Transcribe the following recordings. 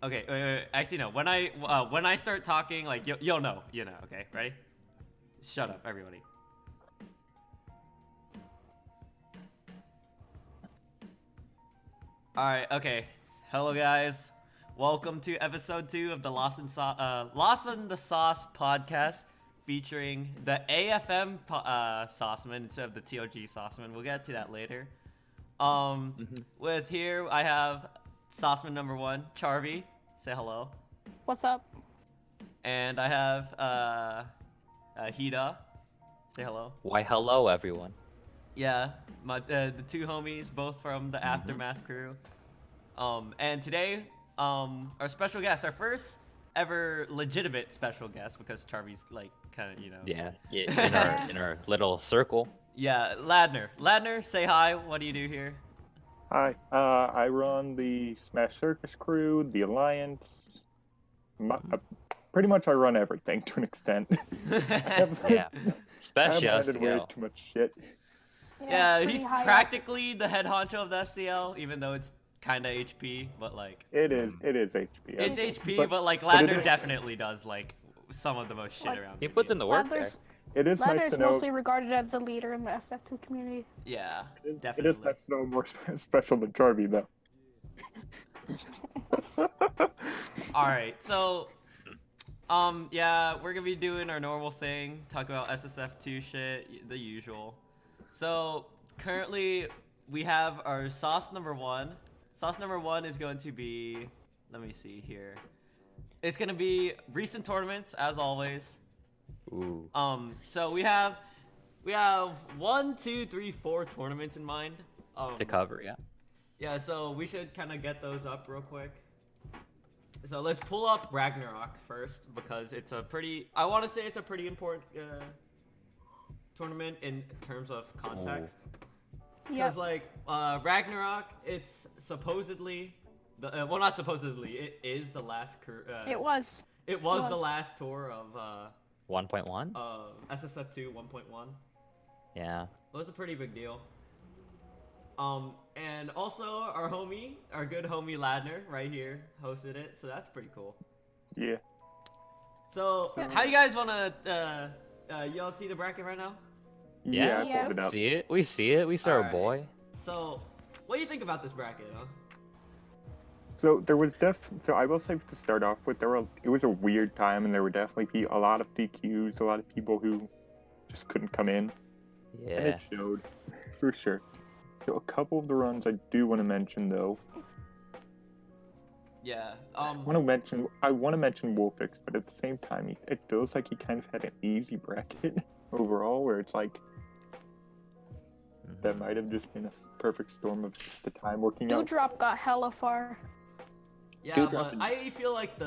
Okay, actually no. When I start talking, like you'll know. Okay, ready? Shut up, everybody. All right. Okay. Hello, guys. Welcome to episode 2 of the Lost in the Sauce podcast, featuring the AFM Saucemen instead of the TOG Saucemen. We'll get to that later. With here I have Sauceman number 1, Charvee. Say hello. What's up? And I have HiDa. Say hello. Why, hello, everyone. Yeah, the two homies, both from the Aftermath crew. And today, our special guest, our first ever legitimate special guest, because Charvee's like kind of, Yeah, in our little circle. Yeah, Ladner. Ladner, say hi. What do you do here? Hi, I run the Smash Circus crew, the Alliance. Pretty much I run everything to an extent. Yeah, especially I've added way SCL. too much shit. Yeah, pretty he's high up. practically the head honcho of the SCL, even though it's kind of HP, but like... It is HP. It's HP, But- but like but it Ladner is- definitely does like some of the most shit Like- around. He the puts game. in the work there. It is nice Ladner to is know. mostly regarded as a leader in the SF2 community. Yeah, It definitely. is nice to know more special than Charvee, though. All right, so yeah, we're gonna be doing our normal thing, talk about SSF2 shit, the usual. So currently we have our sauce number 1. Sauce number 1 is going to be, let me see here. It's gonna be recent tournaments as always. Ooh. So we have 1, 2, 3, 4 tournaments in mind. To cover, yeah. Yeah, so we should kind of get those up real quick. So let's pull up Ragnarok first, because it's a pretty, I want to say it's a pretty important tournament in terms of context. Because like Ragnarok, it's supposedly well, not supposedly, it is the last It was. it was the last tour of 1.1? SSF2 1.1. Yeah. It was a pretty big deal. And also our good homie Ladner right here hosted it, so that's pretty cool. Yeah. So, how you guys wanna, y'all see the bracket right now? Yeah. I pulled it up. We see it. We saw our Alright. boy. So, what do you think about this bracket, huh? So there was so I will say to start off with, it was a weird time, and there were definitely a lot of DQs, a lot of people who just couldn't come in, and Yeah. it showed for sure. So a couple of the runs I do want to mention though. Yeah, I want to mention Wolfix, but at the same time, it feels like he kind of had an easy bracket overall, where it's like that might have just been a perfect storm of just the time working out. Dewdrop got hella far. yeah, Dewdrop but and- I feel like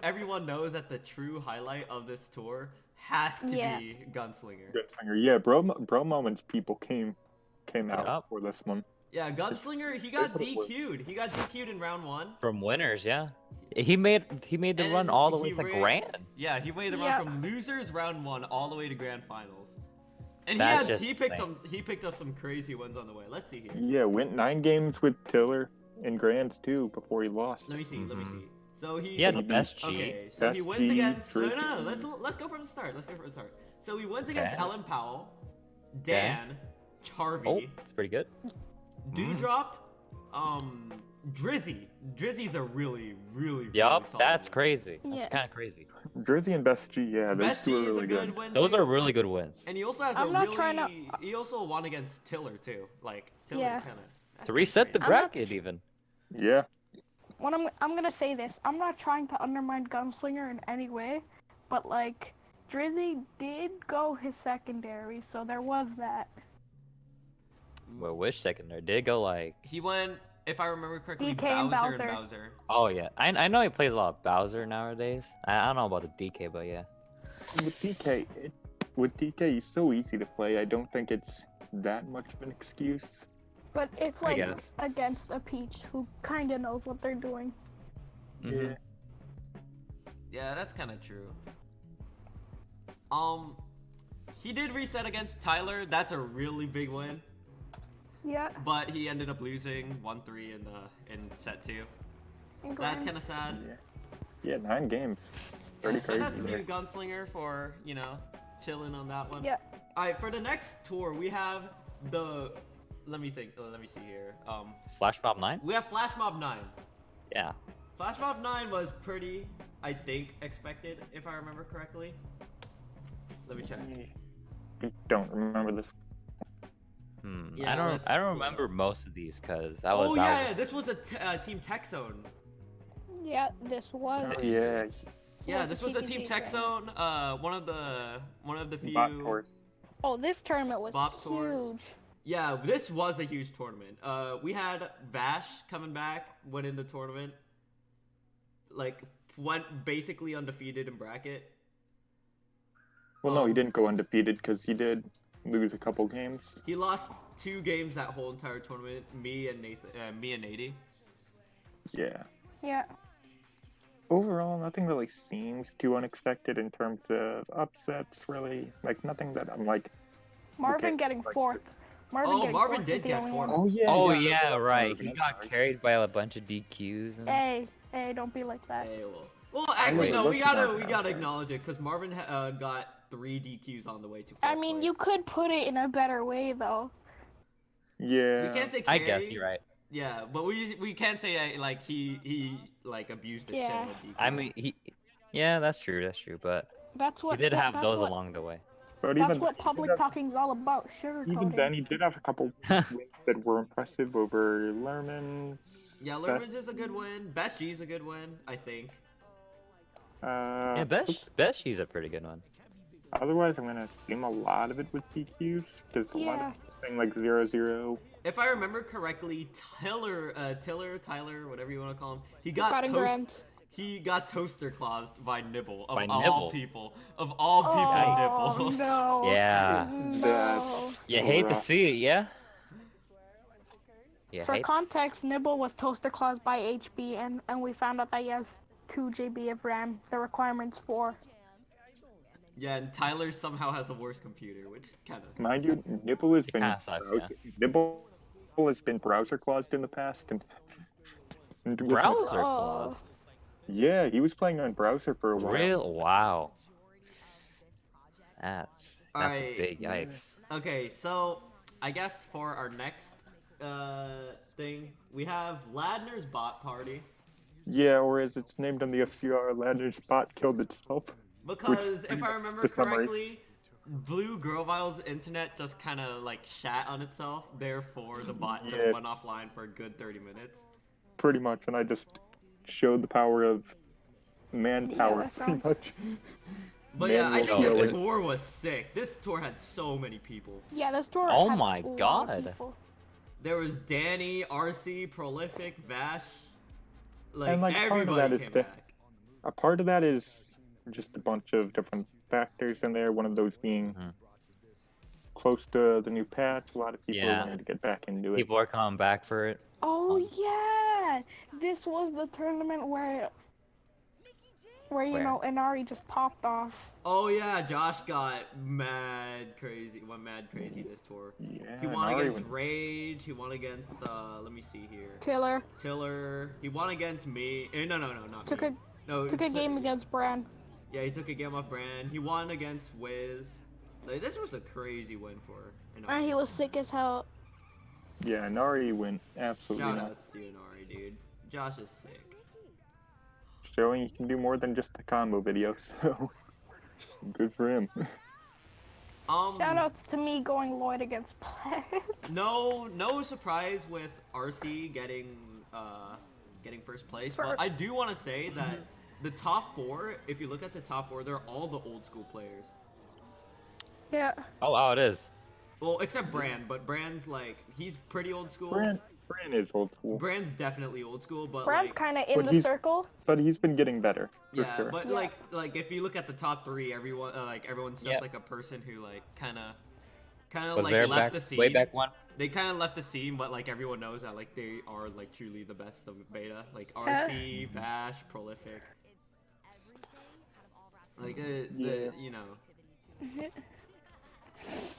everyone knows that the true highlight of this tour has to Yeah. be Gunslinger. Gunslinger, yeah, bro moments people came out Yup. for this one. Yeah, Gunslinger, he got what it was. DQ'd. He got DQ'd in round 1. From winners, yeah. He made the And run all the way he to ran- grand. Yeah, he made the Yeah. run from losers round 1 all the way to grand finals. And That's just he picked insane. he picked up some crazy wins on the way. Let's see here. Yeah, went 9 games with Tiller in grands too before he lost. Let me see. So he Yeah, the best G. Okay, so he Best wins G, against Drizzy. no. Let's go from the start. So he wins against Okay. Ellen Powell, Dan, Charvee, Oh, it's pretty good. Dewdrop, Drizzy. Drizzy's a really Yup, solid that's win. crazy. That's Yeah. kind of crazy. Drizzy and Best G, yeah, those Best two are G is really a good good. win. Those too. are really good wins. And he also has I'm a not really. trying to- He also won against Tiller too. Like Tiller Yeah. kind of. To reset the I'm not- bracket, even. Yeah, I'm gonna say this. I'm not trying to undermine Gunslinger in any way, but like Drizzy did go his secondary, so there was that. Well, which secondary? Did it go like. He went, if I remember correctly, DK and Bowser and Bowser. Bowser. Oh, yeah. I know he plays a lot of Bowser nowadays. I don't know about the DK, but yeah. with DK, he's so easy to play. I don't think it's that much of an excuse. But it's I like guess. against a Peach who kind of knows what they're doing. Mhm. Yeah, that's kind of true. He did reset against Tyler. That's a really big win. Yeah. But he ended up losing 1-3 in set 2. So that's kind of sad. Yeah, 9 games. Pretty Shout out crazy to there. Gunslinger for, chilling on that one. Yeah. Alright, for the next tour, we have the... Let me think. Let me see here. Flash Mob 9? We have Flash Mob 9. Yeah. Flash Mob 9 was pretty, I think, expected, if I remember correctly. Let me check. I don't remember this. Yeah, I don't let's pull it remember up. most of these because I was Oh, out. yeah, this was a Team Tech Zone. Yeah, this was. Oh, yeah. Yeah, this was a TTZ Team Tech tournament. Zone. One of the few. Bot tours. Oh, this tournament was Bop tours. huge. Yeah, this was a huge tournament. We had Vash coming back, winning the tournament. Like, went basically undefeated in bracket. Well, no, he didn't go undefeated because he did lose a couple games. He lost 2 games that whole entire tournament. Me and Nady. Yeah. Yeah. Overall, nothing really seems too unexpected in terms of upsets, really. Like, nothing that I'm like... Marvin Okay, getting like fourth. this. Marvin fourth did is the get only fourth. one. Yeah. Oh yeah, right. He got carried by a bunch of DQs. And... Hey, don't be like that. Hey, well, actually, Wait, no, we look gotta at that. acknowledge it because Marvin got 3 DQs on the way to. I fourth mean, place. you could put it in a better way, though. Yeah. We can't say. I carry. guess you're right. Yeah, but we can't say like he like abused the shit Yeah. out of DQ. I mean, yeah, that's true. But That's what he did have that's those what, along the way. But That's even, what public talking's all about. Sugarcoating. even then, he did have a couple wins that were impressive over Lerman. Yeah, Lerman's is a good win. Best G is a good win, I think. Yeah, Beshy's a pretty good one. Otherwise, I'm gonna assume a lot of it was DQs because a lot Yeah. of thing like 0-0. If I remember correctly, Tyler, whatever you want to call him, he got He got toaster claused by Nibble of By all Nibble. people. Of all people, Oh, Nibble. no. Yeah. No. You hate to rough. see it, yeah? For context, Nibble was toaster claused by HB, and we found out that he has 2 GB of RAM. The requirement's 4. Yeah, and Tyler somehow has a worse computer, which kind of. Mind you, Nibble has been kinda sucks, yeah. Nibble has been browser claused in the past, and Browser Oh. clause. Yeah, he was playing on browser for a while. Real? Wow. That's a Alright. big yikes. Okay, so I guess for our next thing, we have Ladner's bot party. Yeah, or as it's named on the FCR, Ladner's bot killed itself. Because if I remember the summary. correctly, Blue Girlvile's internet just kind of like shat on itself. Therefore, the bot just Yeah. went offline for a good 30 minutes. Pretty much, and I just showed the power of manpower, that pretty sounds- much. But yeah, I think Manual this killing. tour was sick. This tour had so many people. Yeah, this tour. Oh had my a lot of God. people. There was Danny, RC, Prolific, Vash. Like, And, like, part of everybody that is came the- back. A part of that is just a bunch of different factors in there. One of those being Mhm. close to the new patch. A lot of people Yeah. wanted to get back into it. People are coming back for it. Oh yeah, this was the tournament where you Where? know Inari just popped off. Oh yeah, Josh got mad crazy. Went mad crazy this tour. Yeah, He won Nari against went- Rage. He won against let me see here. Taylor Tiller. He won against me. No, not took me. a No, took a game against Bran. Yeah, he took a game off Brand. He won against Wiz. Like, this was a crazy win for And he was sick as hell. Yeah, Nari went absolutely Shout nuts, outs to Inari, dude. Josh is sick. showing he can do more than just a combo video. So good for him. Shoutouts to me going Lloyd against Pleb. No surprise with RC getting first place. But I do want to say that the top 4, if you look at the top 4, they're all the old school players. Yeah. Oh wow, it is. Well, except Brand, but Brand's like he's pretty old school. Bran is old school, Brand's definitely old school, but Bran's like, kind of in But the he's- circle. but he's been getting better for yeah, sure. but Yeah. like if you look at the top 3, everyone everyone's just Yeah. like a person who like kind of Was like there left back the scene. way back one? They kind of left the scene, but like everyone knows that like they are like truly the best of beta. Like RC, Vash, Prolific. Like Yeah. you know.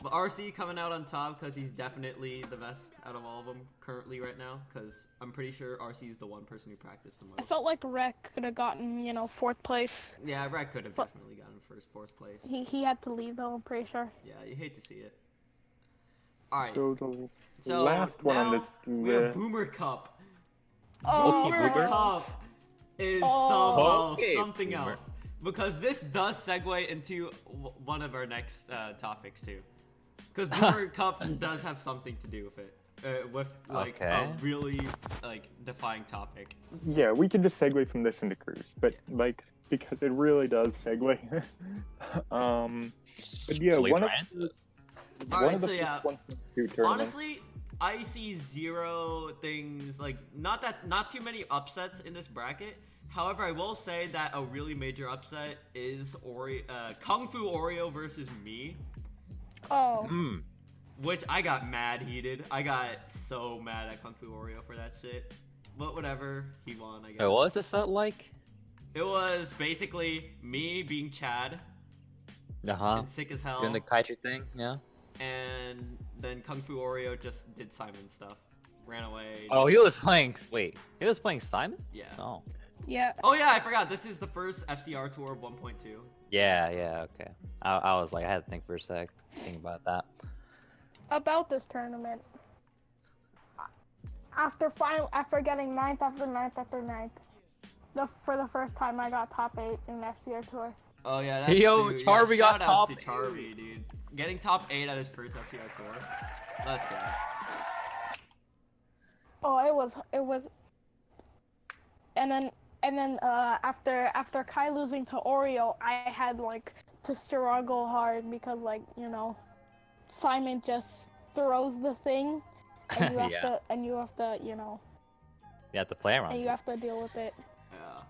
But RC coming out on top because he's definitely the best out of all of them currently right now. Because I'm pretty sure RC is the one person who practiced the most. I felt like Rec could have gotten, 4th place. Yeah, Red could have But- definitely gotten fourth place. He had to leave though, I'm pretty sure. Yeah, you hate to see it. All right. So the So last one on now this we have list. Boomer Cup. Oh, Boomer Boomer. Cup is Oh. somehow Okay, something Boomer. else. Because this does segue into one of our next topics too. Because Boomer Cup does have something to do with it. With like a Okay. really like defying topic. Yeah, we can just segue from this into cruise, but like because it really does segue. But yeah, Shall we one of try into this? Alright, of the so yeah, first 1.2 tournaments. honestly, I see zero things like not too many upsets in this bracket. However, I will say that a really major upset is Kung Fu Oreo versus me, Oh. Hmm. which I got mad heated. I got so mad at Kung Fu Oreo for that shit. But whatever, he won, I guess. Wait, what was this set like? It was basically me being Chad Uh-huh. and sick as hell, Doing the kaiju thing, yeah? and then Kung Fu Oreo just did Simon stuff, ran away. Oh, he was playing... Wait, he was playing Simon? Yeah. Oh. Yeah. Oh yeah, I forgot. This is the first FCR tour of 1.2. Yeah, okay. I was like, I had to think for a sec. Think about that. About this tournament. After getting 9th after 9th after 9th, for the first time I got top 8 in FCR tour. Oh yeah, that's Yo, true. Charvee got shout outs top to Charvee, dude. Getting top 8 at his first FCR tour. Let's go. Oh, it was. And then after Kai losing to Oreo, I had like to struggle hard because Simon just throws the thing, and you have Yeah. to and you have to You have to play around. and you have to deal with it. Yeah.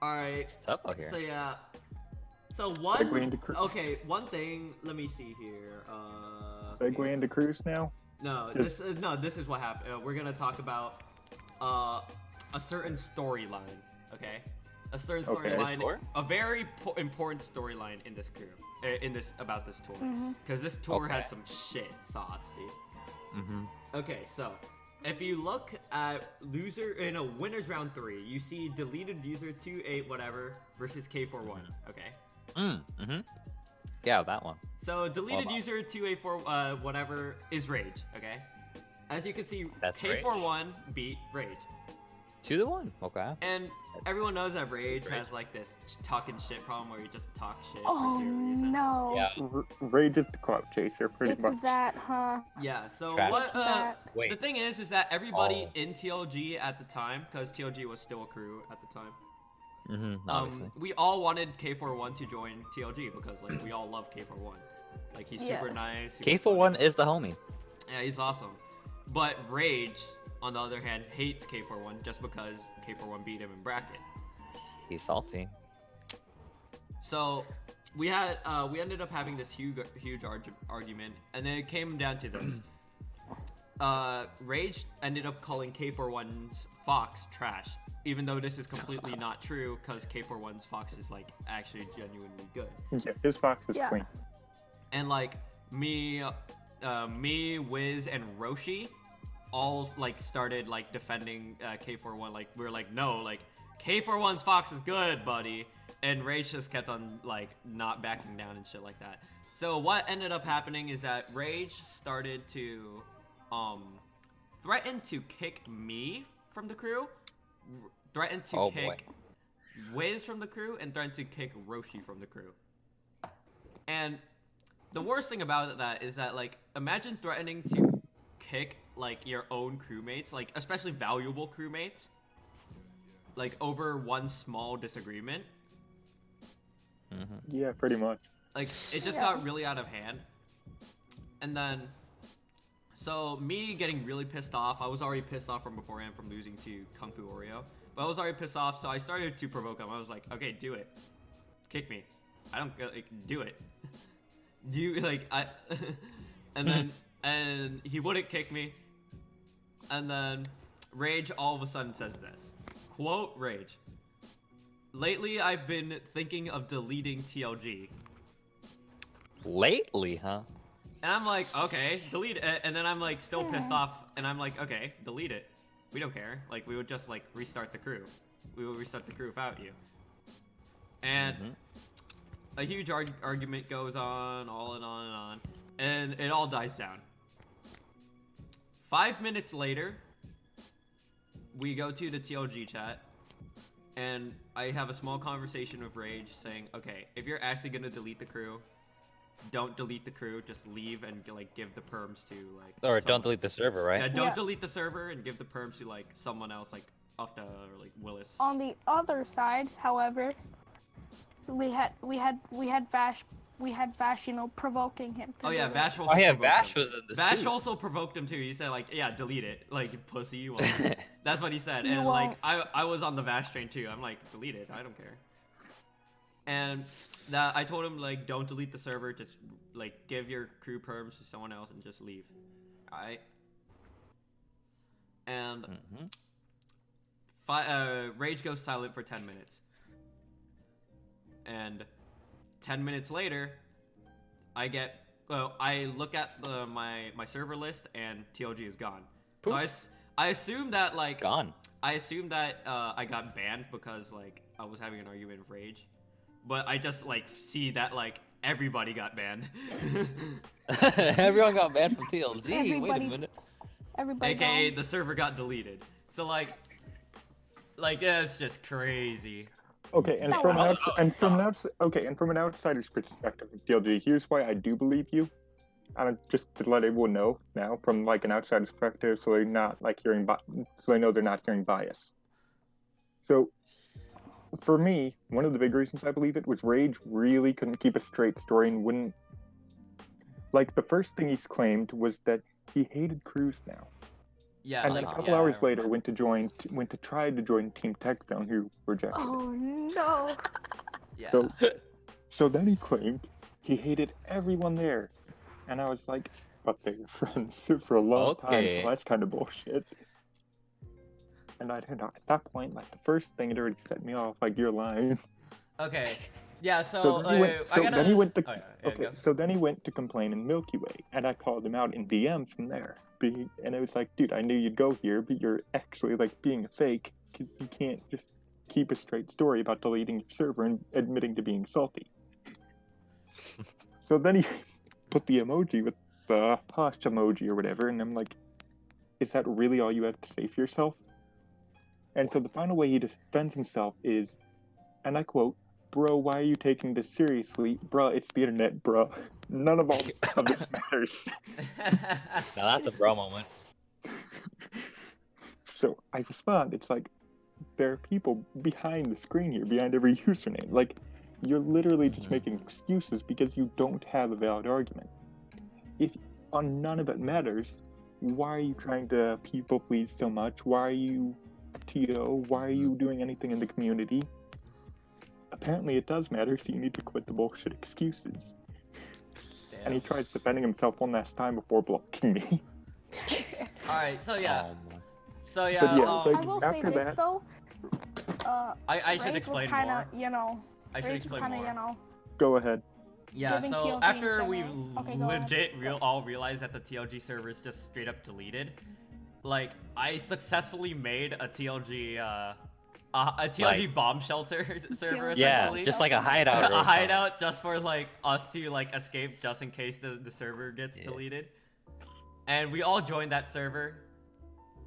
Alright. It's tough out here. So yeah. So Segue into one thing. Let me see here. Segue into cruise now. No, Yes. this is what happened. We're gonna talk about a certain storyline. Okay, a certain Okay. storyline, Story? a very important storyline in this crew, about this tour, because this tour Okay. had some shit sauce, dude. Mm-hmm. Okay, so if you look at winners round 3, you see deleted user 28 whatever versus K41. Okay. Mm-hmm. Yeah, that one. So deleted Well, user 284 whatever is Rage, okay? As you can see, That's K41 beat Rage. 2-1. Okay. And everyone knows that Rage has like this talking shit problem where you just talk shit Oh for zero reason. no! Yeah. Rage is the clout chaser, pretty It's much. that, huh? Yeah, so Trash. what That. Wait. the thing is that everybody Oh. in TLG at the time, because TLG was still a crew at the time, Mm-hmm. Obviously. we all wanted K41 to join TLG because like we all love K41. Like he's super Yeah. nice. super K41 is the homie. Yeah, he's awesome. But Rage, on the other hand, hates K41 just because K41 beat him in bracket. He's salty. So we ended up having this huge argument, and then it came down to this. Rage ended up calling K41's Fox trash, even though this is completely not true because K41's Fox is like actually genuinely good. Yeah, his fox is Yeah. clean. And like me, Wiz, and Roshi all like started like defending K41. Like we were like, no, like K41's Fox is good, buddy. And Rage just kept on like not backing down and shit like that. So what ended up happening is that Rage started to threaten to kick me from the crew, threatened to Oh, kick boy. Wiz from the crew, and threatened to kick Roshi from the crew. And the worst thing about that is that, like, imagine threatening to kick, like, your own crewmates, like, especially valuable crewmates, like, over one small disagreement. Yeah, pretty much. Like, it just Yeah. got really out of hand. And then, so me getting really pissed off, I was already pissed off from beforehand from losing to Kung Fu Oreo. But I was already pissed off, so I started to provoke him. I was like, okay, do it. Kick me. I don't, like, do it. Do you, like, and then, and he wouldn't kick me. And then Rage all of a sudden says this. Quote, Rage. Lately, I've been thinking of deleting TLG. Lately, huh? And I'm like, okay, delete it. And then I'm like still pissed off, and I'm like, okay, delete it. We don't care. Like, we would just like restart the crew. We would restart the crew without you. And a huge argument goes on, on and on, and it all dies down. 5 minutes later, we go to the TLG chat, and I have a small conversation with Rage saying, okay, if you're actually gonna delete the crew, don't delete the crew, just leave and like give the perms to like Or someone. don't delete the server, right? Yeah, don't delete the server and give the perms to like someone else, like Ufta or like Willis. On the other side, however, we had Vash, you know, provoking him. Oh yeah, do it. Vash also Oh yeah, provoked Vash him. was in this Vash too. also provoked him too. He said like, yeah, delete it, like pussy. You won't. That's what he said. You And won't. like I was on the Vash train too. I'm like, delete it. I don't care. And that I told him like, don't delete the server. Just like give your crew perms to someone else and just leave. Alright. And Rage goes silent for 10 minutes. And 10 minutes later, I look at my server list and TLG is gone. Poof. So I assume that like Gone. I assumed that I got banned because like I was having an argument with Rage, but I just like see that like everybody got banned. Everyone got banned from TLG. Wait a Everybody- minute. Everybody. AKA gone. the server got deleted. So like yeah, it's just crazy. Okay, and from an outsider's perspective of DLG, here's why I do believe you. And just to let everyone know now, from like an outsider's perspective, so they're not like so they know they're not hearing bias. So, for me, one of the big reasons I believe it was Rage really couldn't keep a straight story and wouldn't. Like the first thing he's claimed was that he hated crews now. Yeah, And like then a couple hours later, went to try to join Team Tech Zone, who rejected it. Oh no. yeah. So then he claimed he hated everyone there, and I was like, "But they were friends for a long time, Okay. so that's kind of bullshit." And I didn't know at that point, like the first thing had already set me off, like you're lying. Okay. Yeah, so, So then he went. So I gotta... then he went to. Oh, yeah, Okay, go. so then he went to complain in Milky Way, and I called him out in DMs from there. And it was like, dude, I knew you'd go here, but you're actually like being a fake. You can't just keep a straight story about deleting your server and admitting to being salty. So then he put the emoji with the hush emoji or whatever, and I'm like, is that really all you have to say for yourself? And so the final way he defends himself is, and I quote, "Bro, why are you taking this seriously? Bruh, it's the internet, bruh. None of all of this matters." Now that's a bro moment. So I respond, it's like, there are people behind the screen here, behind every username. Like, you're literally just making excuses because you don't have a valid argument. If none of it matters, why are you trying to people please so much? Why are you TO? Why are you doing anything in the community? Apparently it does matter, so you need to quit the bullshit excuses. And he tries defending himself one last time before blocking me. Alright, so yeah. So yeah, But yeah, I will say after this that- though. I should Rage explain was kinda, more. You know, I should Rage was explain kinda, more. you know. Go ahead. Yeah, giving so TLG after in we general. Okay, go ahead. legit all realized that the TLG server is just straight up deleted, like I successfully made a TLG Like- bomb shelter server Yeah, essentially. just like a hideout. Or a something. hideout just for like us to like escape just in case the server gets deleted. And we all joined that server,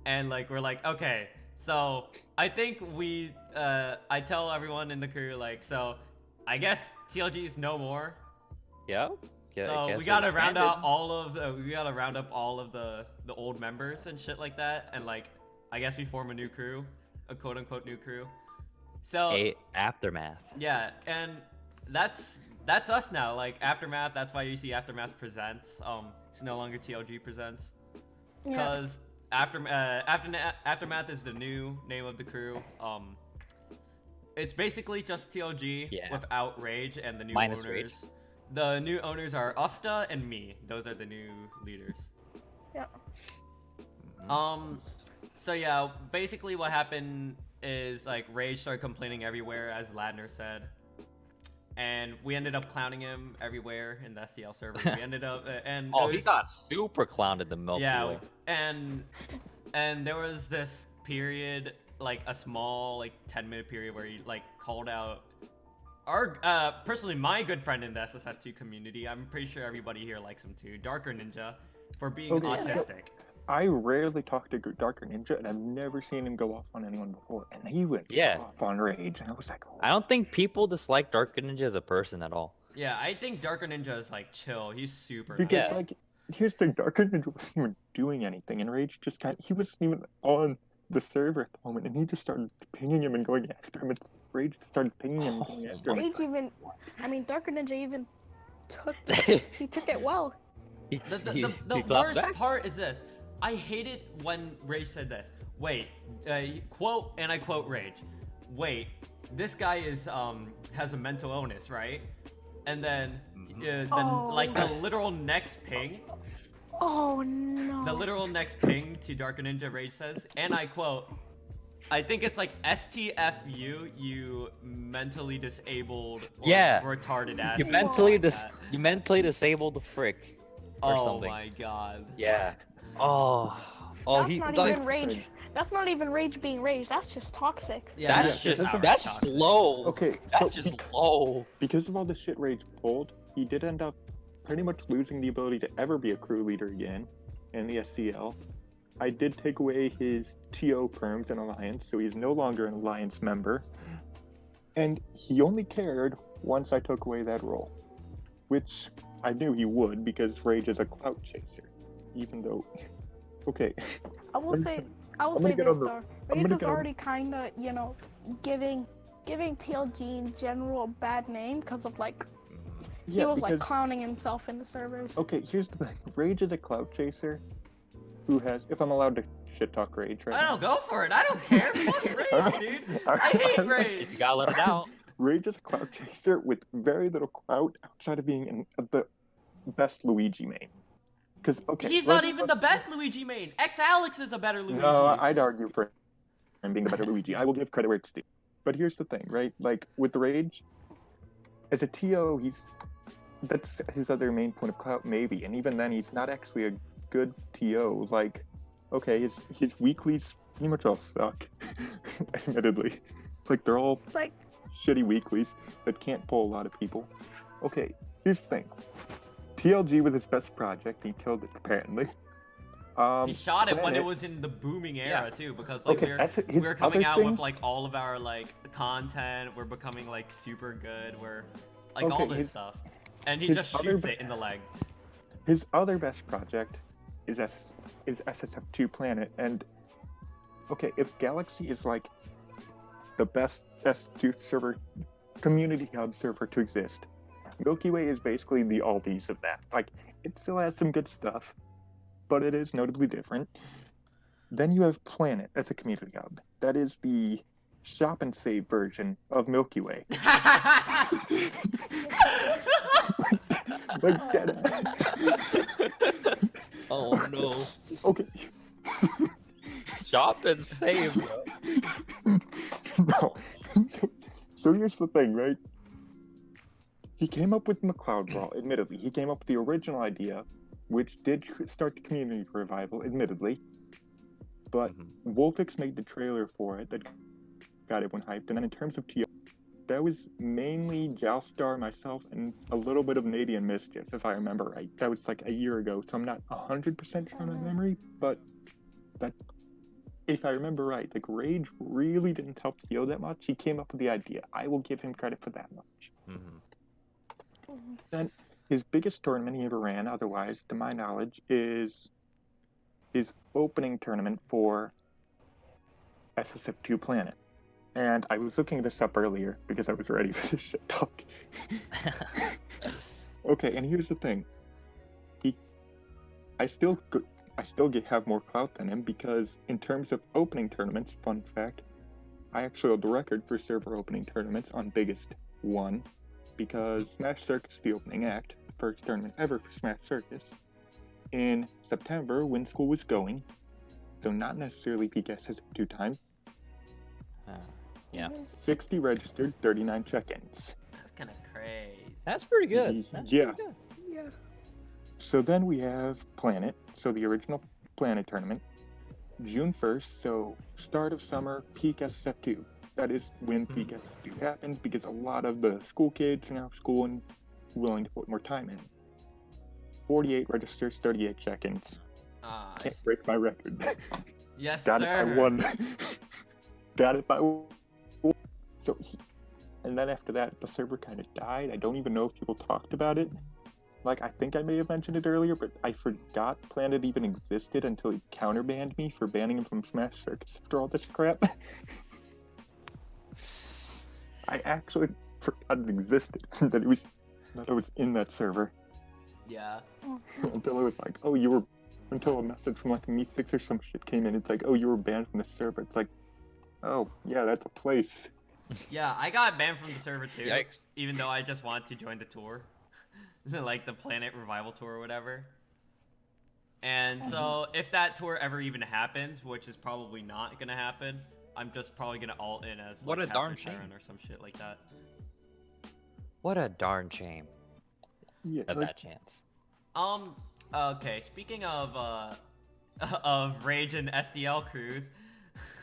and like we're like, okay, so I think I tell everyone in the crew like, so I guess TLG's no more. Yeah. So we gotta round up all of the old members and shit like that, and like I guess we form a new crew, a quote unquote new crew. So Aftermath. yeah, and that's us now. Like Aftermath, that's why you see Aftermath Presents. It's no longer TLG Presents, Yeah. because Aftermath is the new name of the crew. It's basically just TLG without Rage and the new Minus owners. Rage. The new owners are Ufta and me. Those are the new leaders. Yeah. So yeah, basically what happened is like Rage started complaining everywhere, as Ladner said, and we ended up clowning him everywhere in the SCL server. We ended up and Oh, it he was- got super clowned in the Milky Way. and there was this period, like a small, like 10-minute period where he like called out our personally my good friend in the SSF2 community. I'm pretty sure everybody here likes him too, Darker Ninja, for being Okay, autistic. I rarely talk to Darker Ninja, and I've never seen him go off on anyone before. And he went off on Rage, and I was like, oh. I don't think people dislike Darker Ninja as a person at all. Yeah, I think Darker Ninja is like chill. He's super Because, nice. like, here's the thing, Darker Ninja wasn't even doing anything, and Rage just he wasn't even on the server at the moment, and he just started pinging him and going after him. Rage started pinging him and going after him. Darker Ninja even took it well. The worst part is this. I hate it when Rage said this. Wait, quote, and I quote Rage. Wait, this guy is has a mental illness, right? And then like the literal next ping. Oh no. The literal next ping to Darker Ninja, Rage says, and I quote, I think it's like STFU, you mentally disabled or retarded ass. You mentally disabled the frick or something. Oh my god. Yeah. That's not even Rage. That's not even Rage being Rage. That's just toxic. Yeah, that's just low. Okay, That's just low. Because of all the shit Rage pulled, he did end up pretty much losing the ability to ever be a crew leader again in the SCL. I did take away his TO perms in Alliance, so he's no longer an Alliance member. And he only cared once I took away that role, which I knew he would because Rage is a clout chaser. Even though, okay. I will say this though. Rage is already kind of, giving TLG in general a bad name because of he was like clowning himself in the servers. Okay, here's the thing. Rage is a clout chaser who has, if I'm allowed to shit talk Rage right I don't go for it. I don't care. Fuck Rage, dude. I hate Rage. You gotta let it out. Rage is a clout chaser with very little clout outside of being the best Luigi main. Because he's not even the best Luigi main. Alex is a better Luigi. No, I'd argue for him being the better Luigi. I will give credit where it's due. But here's the thing, right? Like with Rage, as a TO, that's his other main point of clout, maybe. And even then, he's not actually a good TO. Like, okay, his weeklies pretty much all suck, admittedly. Like they're all shitty weeklies that can't pull a lot of people. Okay, here's the thing. TLG was his best project. He killed it, apparently. He shot it when it was in the booming era too, because we're coming out with all of our content. We're becoming super good. We're all this stuff, and he just shoots it in the leg. His other best project is SSF2 Planet, and okay, if Galaxy is the best S2 server, community hub server to exist, Milky Way is basically the Aldi's of that. It still has some good stuff, but it is notably different. Then you have Planet as a community hub. That is the shop and save version of Milky Way. Get it. Oh no. Okay. Shop and save, bro. No. So here's the thing, right? He came up with McCloud Brawl, admittedly. He came up with the original idea, which did start the community revival, admittedly. But Wolfix made the trailer for it that got everyone hyped. And then in terms of TO, that was mainly Joustar, myself, and a little bit of Nady and Mischief, if I remember right. That was a year ago, so I'm not 100% sure on my memory, but that, if I remember right, Rage really didn't help TO that much. He came up with the idea. I will give him credit for that much. Then his biggest tournament he ever ran, otherwise, to my knowledge, is his opening tournament for SSF2 Planet. And I was looking this up earlier because I was ready for this shit talk. Okay, and here's the thing. I still have more clout than him because in terms of opening tournaments, fun fact, I actually hold the record for server opening tournaments on biggest one. Because Smash Circus, the opening act, the first tournament ever for Smash Circus, in September when school was going, so not necessarily peak SSF2 time. 60 registered, 39 check-ins. kind of crazy. That's pretty good. That's Yeah. pretty good. Yeah. So then we have Planet, so the original Planet tournament. June 1st, so start of summer, peak SSF2. That is when peak SSF2 happens because a lot of the school kids are now schooling, willing to put more time in. 48 registers, 38 check-ins. Can't break my record. Yes, Got sir. it by one. Got it by one. So, and then after that, the server kind of died. I don't even know if people talked about it. Like, I think I may have mentioned it earlier, but I forgot Planet even existed until he counterbanned me for banning him from Smash Circus after all this crap. I actually forgot it existed, that it was in that server. Yeah. Until it was like, oh, you were, until a message from like Me6 or some shit came in, it's like, oh, you were banned from the server. It's like, oh, yeah, that's a place. Yeah, I got banned from the server too. Yikes. Even though I just wanted to join the tour. Like the Planet Revival Tour or whatever. And so if that tour ever even happens, which is probably not gonna happen, I'm just probably gonna alt in as What like a darn Pastor shame. Sharon or some shit like that. What a darn shame Yeah, of like, that chance. Okay, speaking of of Rage and SEL crews.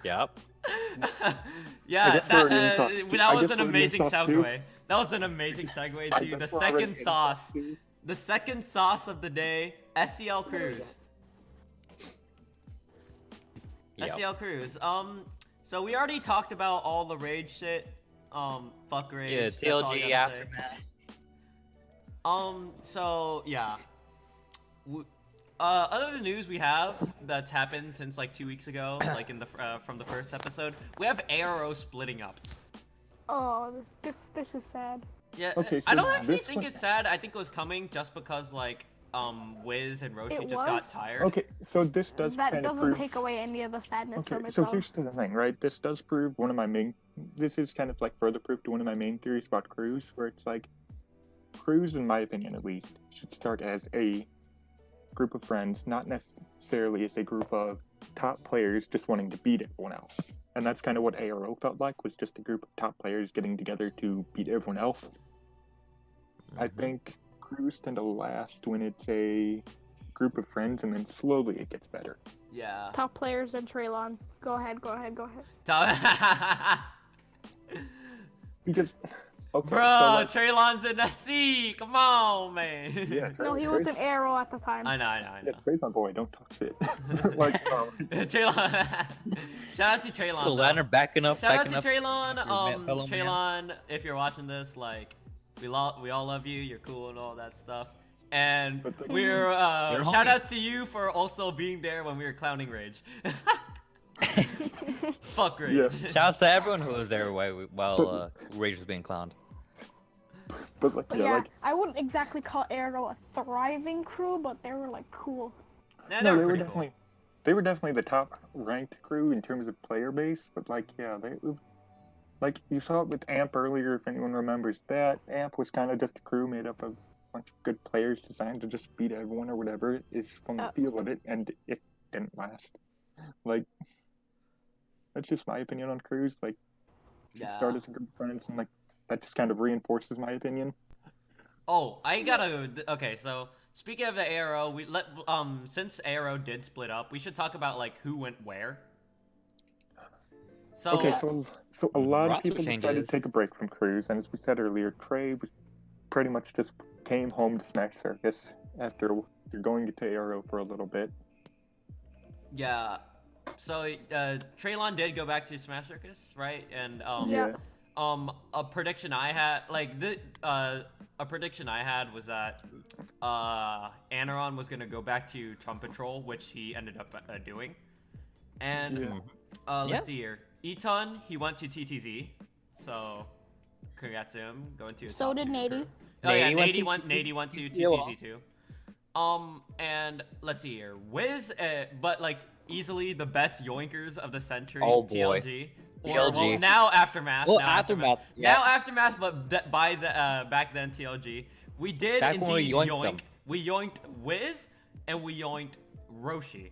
Yep. Yeah, guess we're already in sauce too. that I was guess an we're already in amazing sauce too. segue. That was an amazing segue I to the guess we're already second in sauce. too. The second sauce of the day, SEL crews. Yep. SEL crews. So we already talked about all the Rage shit. Fuck Rage. Yeah, that's all I TLG gotta say. aftermath. So yeah. Other news we have that's happened since like 2 weeks ago, like in the from the first episode, we have ARO splitting up. Oh, this is sad. Yeah, Okay, I so don't actually this think one- it's sad. I think it was coming just because like Wiz and Roshi It just got was? tired. Okay, so this does That kind of doesn't prove... take away any of the sadness Okay, from it, so though. here's the thing, right? This does prove one of my main... This is kind of like further proof to one of my main theories about crews, where it's like, crews, in my opinion at least, should start as a group of friends, not necessarily as a group of top players just wanting to beat everyone else. And that's kind of what ARO felt like, was just a group of top players getting together to beat everyone else. I think crews tend to last when it's a group of friends, and then slowly it gets better. Yeah. Top players and Traylon. Go ahead. Because, okay, Bro, so like, Traylon's in SC. Come on, man. yeah, No, he was an arrow at the time. I know. Yeah, Trey's my boy. Don't talk shit. Like, Traylon. Shout out to Traylon. So though. Ladner backing up. Shout out backing to up. Traylon. your fellow man. Traylon, if you're watching this, like, we all love you. You're cool and all that stuff. And But the- we're You're a shout homie. out to you for also being there when we were clowning Rage. Fuck Rage. Yeah. Shout out to everyone who was there while Rage was being clowned. but like, But yeah, yeah, like, I wouldn't exactly call Arrow a thriving crew, but they were like cool. Nah, no, they were pretty definitely, they were definitely the top ranked crew in terms of player base. But like, yeah, like you saw it with Amp earlier. If anyone remembers that, Amp was kind of just a crew made up of a bunch of good players designed to just beat everyone or whatever is from the feel of it, and it didn't last. Like, that's just my opinion on crews. Like, you should Yeah. start as a group of friends, and like that just kind of reinforces my opinion. Oh, I gotta. Okay, so speaking of the ARO, since ARO did split up, we should talk about like who went where. So Okay, so a lot of Roster people decided changes. to take a break from crews, and as we said earlier, Trey was pretty much just came home to Smash Circus after going to ARO for a little bit. yeah, so Traylon did go back to Smash Circus, right? And Yeah. a prediction I had, a prediction I had was that Anaron was gonna go back to Trump Patrol, which he ended up doing. And Yeah. let's see here, Eton, he went to TTZ, so congrats to him going to. a So top did 2 Nady. crew. Oh yeah, Nady went to Nady went to TTZ. TTZ too. And let's see here, Wiz, but like easily the best yoinkers of the century, Oh, boy. TLG. TLG. Well, now Aftermath. Well, now Aftermath, yeah. Now Aftermath, but by the back then TLG. We did Back when we indeed yoinked yoink. them. We yoinked Wiz and we yoinked Roshi.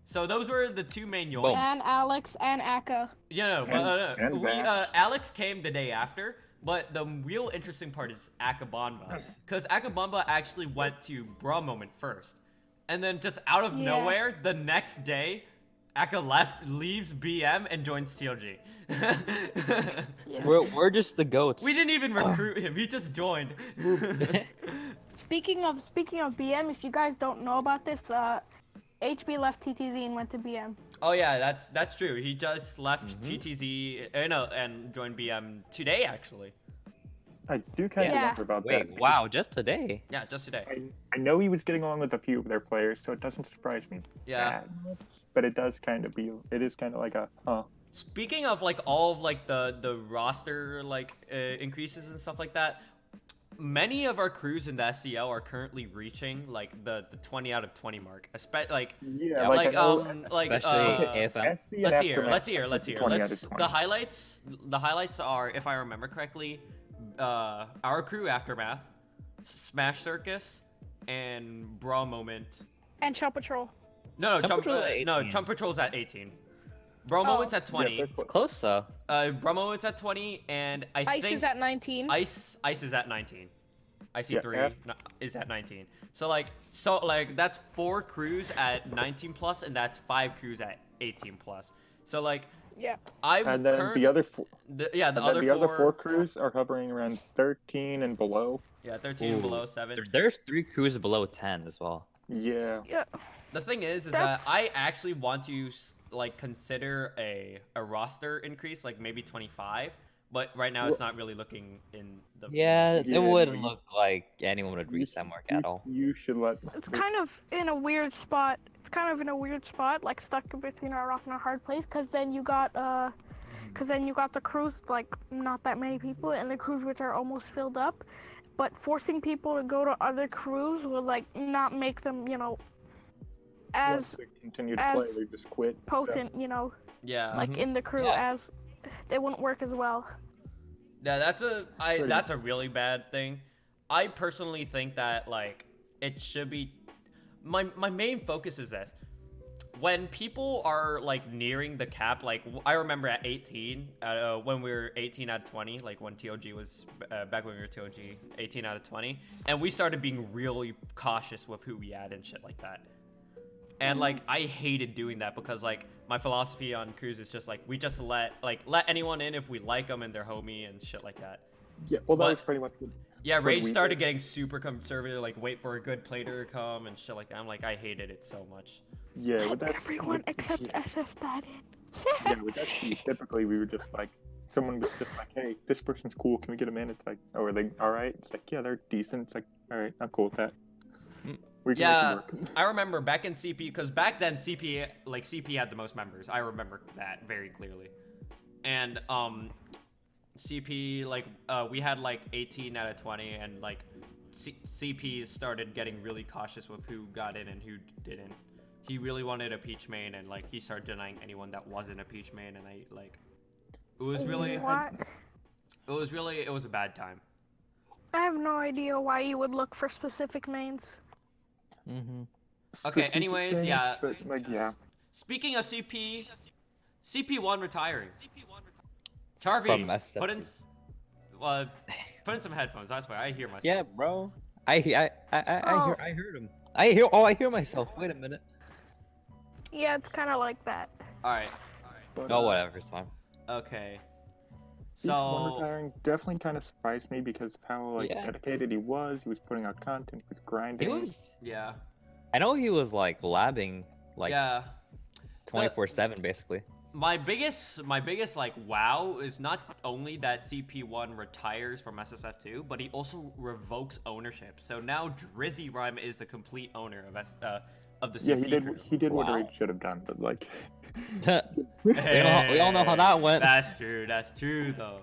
So those were the two main yoinks. Boom. And Alex and Akka. Yeah, no, And but we Vax. Alex came the day after, But the real interesting part is Akabamba, because Akabamba actually went to Bra Moment first, and then just out of nowhere, the next day, Aka leaves BM and joins TLG. We're just the goats. We didn't even recruit him; he just joined. Speaking of BM, if you guys don't know about this, HB left TTZ and went to BM. Oh yeah, that's true. He just left TTZ and joined BM today, actually. I do kind of wonder about that. Wait, wow, just today? Yeah, just today. I know he was getting along with a few of their players, so it doesn't surprise me. Yeah. But it does kind of it is kind of like a, huh. Speaking of like all of like the roster like increases and stuff like that, many of our crews in the SCL are currently reaching like the 20 out of 20 mark. Especially Especially AFM. Let's hear. The highlights are, if I remember correctly, our crew Aftermath, Smash Circus, and Bra Moment. And Chump Patrol. No, Chump Patrol's at 18. Bra Moment's at 20. Yeah, it's close though. Bra Moment's at 20, and I think Ice is at 19. Ice is at 19. IC3 Yeah. is at 19. So that's 4 crews at 19 plus, and that's 5 crews at 18 plus. So like, yeah. And then the other four. The other four crews are hovering around 13 and below. Yeah, 13 and below 7. There's 3 crews below 10 as well. Yeah. Yeah. The thing is that I actually want to like consider a roster increase, like maybe 25. But right now, it's not really looking in the. Yeah, it wouldn't look like anyone would reach that mark at all. You should let. It's kind of in a weird spot. Like stuck between a rock and a hard place. Cause then you got the crews, like not that many people, and the crews which are almost filled up. But forcing people to go to other crews will like not make them, as Once they continue to play, they just quit. potent, Yeah. like in the crew as they wouldn't work as well. Yeah, that's a really bad thing. I personally think that like it should be my main focus is this. When people are like nearing the cap, like I remember at 18, when we were 18 out of 20, like when TOG was back when we were TOG, 18 out of 20, and we started being really cautious with who we add and shit like that. And like I hated doing that because like my philosophy on crews is just like we just let anyone in if we like them and they're homie and shit like that. Yeah, well that was pretty much good. Yeah, Rage started getting super conservative, like wait for a good player to come and shit like that. I'm like, I hated it so much. Yeah, with that. Everyone except SS Badin. Yeah, with that typically we were just like, someone was just like, hey, this person's cool, can we get them in? It's like, oh, are they alright? It's like, yeah, they're decent. It's like, alright, I'm cool with that. We can make it work. I remember back in CP, because back then CP had the most members. I remember that very clearly. And CP, we had like 18 out of 20, and like CP started getting really cautious with who got in and who didn't. He really wanted a Peach main, and like he started denying anyone that wasn't a Peach main, and it was a bad time. I have no idea why you would look for specific mains. Okay, anyways, yeah. But, like, yeah. Speaking of CP1 retiring. Charvee, put in some headphones. That's why I hear myself. Yeah, bro. I heard him. I hear myself. Wait a minute. Yeah, it's kind of like that. All right. But, Oh, whatever. It's fine. Okay. So retiring definitely kind of surprised me because of how dedicated he was. He was putting out content. He was grinding. Yeah. I know he was like labbing like 24/7 basically. My biggest like wow is not only that CP1 retires from SSF2, but he also revokes ownership. So now Drizzy Rhyme is the complete owner of the CP. Yeah, crew. he did what Rage should have done, but like we all know how that went. That's true though.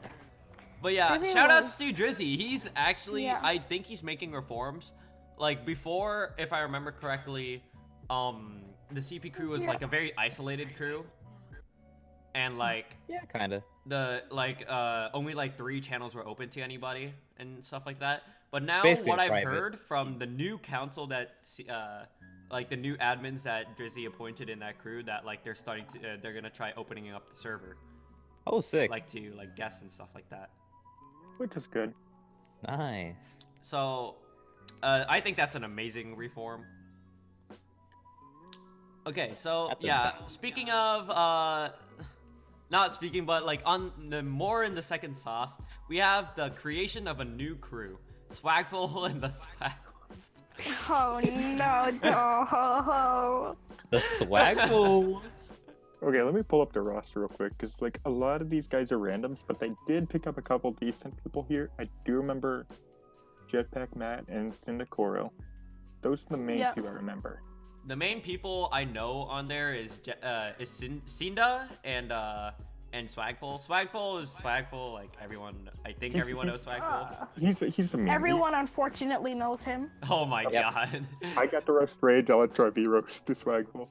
But yeah, shoutouts to Drizzy. He's actually I think he's making reforms. Like before, if I remember correctly, the CP crew was like a very isolated crew. And like kinda. Only like 3 channels were open to anybody and stuff like that. But now Basically what I've private. heard from the new council that like the new admins that Drizzy appointed in that crew, that like they're gonna try opening up the server. Oh, sick. Like to like guests and stuff like that. which is good. Nice. So, I think that's an amazing reform. Okay, so That's a yeah, bad- speaking of not speaking, but like on the more in the second sauce, we have the creation of a new crew, Swagful and the Swag. Oh no, no. The swag fools. Okay, let me pull up the roster real quick, because like a lot of these guys are randoms, but they did pick up a couple decent people here. I do remember Jetpack Matt and Syndicoro. Those are the main Yep. two I remember. The main people I know on there is Cinda and Swagful. Swagful is Swagful, like everyone. I think everyone knows Swagful. He's a main. Everyone unfortunately knows him. Oh my Yep. god. I got to roast Rage. I'll let Charvee roast the Swagful. Go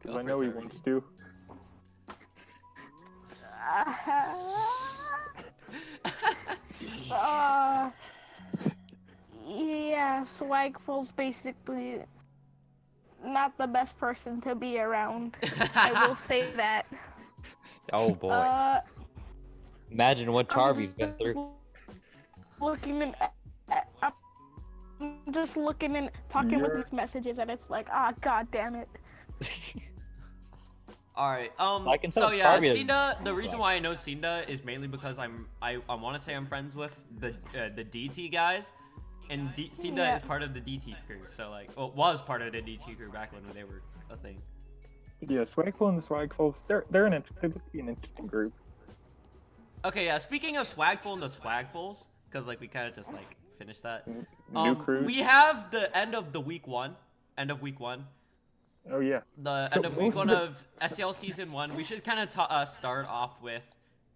Because I for know he Charvee. wants to. Yeah, Swagful's basically not the best person to be around. I will say that. Oh boy. Imagine what Charvee's been through. Looking in, I'm just looking and talking with these messages, and it's like, god damn it. All right. I can So tell yeah, Charvee is- Cinda. The reason why I know Cinda is mainly because I want to say I'm friends with the DT guys, and Cinda Yeah. is part of the DT crew. So like, well, was part of the DT crew back when they were a thing. Yeah, Swagful and the Swagfuls, they're they look to be an interesting group. Okay, yeah. Speaking of Swagful and the Swagfuls, because like we kind of just like finished that. New crews. We have the end of the week one. End of week one. Oh yeah. The So end of week most one of of SEL season 1. We should kind of start off with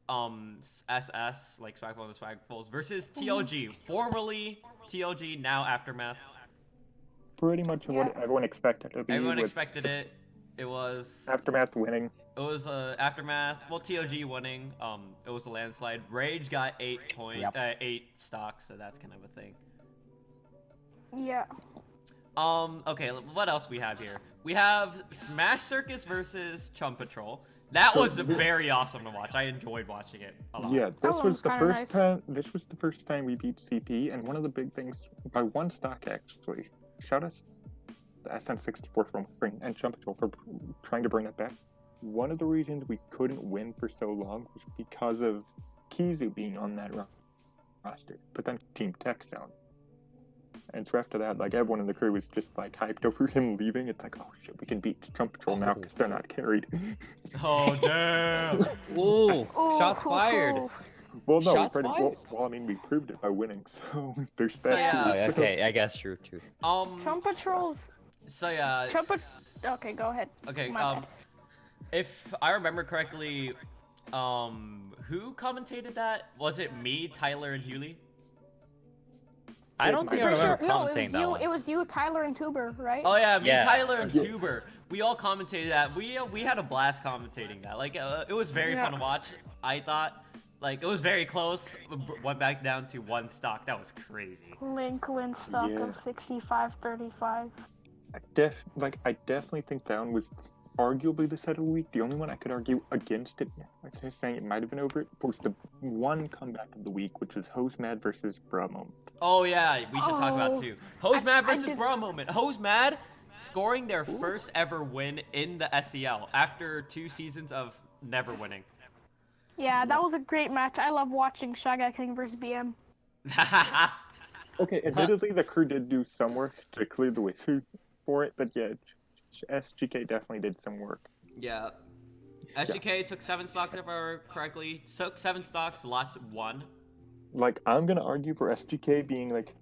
SS, like Swagful and the Swagfuls, versus TLG, formerly TLG, now Aftermath. Pretty much what everyone expected it to be. Everyone with expected it. It was Aftermath winning. Aftermath. Well, TLG winning. It was a landslide. Rage got 8 stocks, so that's kind of a thing. Yeah. Okay, what else we have here? We have Smash Circus versus Chum Patrol. That So was very awesome to watch. I enjoyed watching it a lot. Yeah, this one was was the kinda first nice. time. This was the first time we beat CP, and one of the big things by one stock actually. Shout out to the SN64 from Spring and Jump Patrol for trying to bring it back. One of the reasons we couldn't win for so long was because of Kizu being on that roster, but then Team Tech Sound. And so after that, like everyone in the crew was just like hyped over him leaving. It's like, oh shit, we can beat Jump Patrol now because they're not carried. Oh damn! Ooh, Ooh, shots hoo, fired. hoo. Well, no, Shots we pretty, fired? well, I mean, we proved it by winning, so there's So, that. yeah. Oh, too, so- okay, I guess true. Chum Patrol's. So yeah. Okay, go ahead. Okay. My bad. If I remember correctly, who commentated that? Was it me, Tyler, and Hewley? I don't think I Pretty remember sure, no, it commentating was that you. one. It was you, Tyler, and Tuber, right? Oh yeah, me, Yeah. Tyler, and Yeah. Tuber. We all commentated that. We had a blast commentating that. Like it was very fun to watch. I thought, like it was very close. Went back down to 1 stock. That was crazy. Link win stock Yeah. of 65-35. I definitely think that one was arguably the set of the week. The only one I could argue against it, like I was saying it might have been over it, was the one comeback of the week, which was Hose Mad versus Bra Moment. Oh yeah, we should talk about Oh, too. Hose Mad I versus did- Bra Moment. Hose Mad scoring their first ever win in the SEL after 2 seasons of never winning. Yeah, that was a great match. I love watching Shy Guy King versus BM. Okay, admittedly, the crew did do some work to clear the way through for it, but yeah, SGK definitely did some work. Yeah. SGK took 7 stocks if I remember correctly. Took 7 stocks, lost 1. Like, I'm gonna argue for SGK being, like,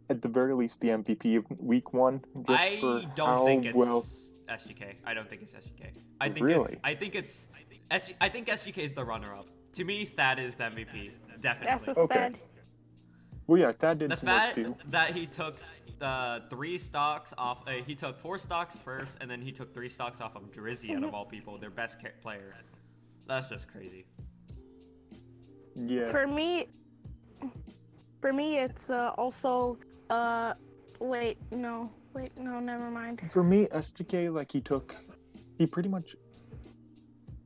at the very least, the MVP of week 1. Just for I don't how think it's well. SGK. I don't think it's SGK. I think Really? I think SGK is the runner-up. To me, Thad is the MVP. Definitely. That's Okay. bad. Well, yeah, that did The some work fact too. that he took 3 stocks off, he took 4 stocks first, and then he took 3 stocks off of Drizzy out of all people, their best player. That's just crazy. Yeah. For me, it's also no, never mind. For me, SGK, like, he took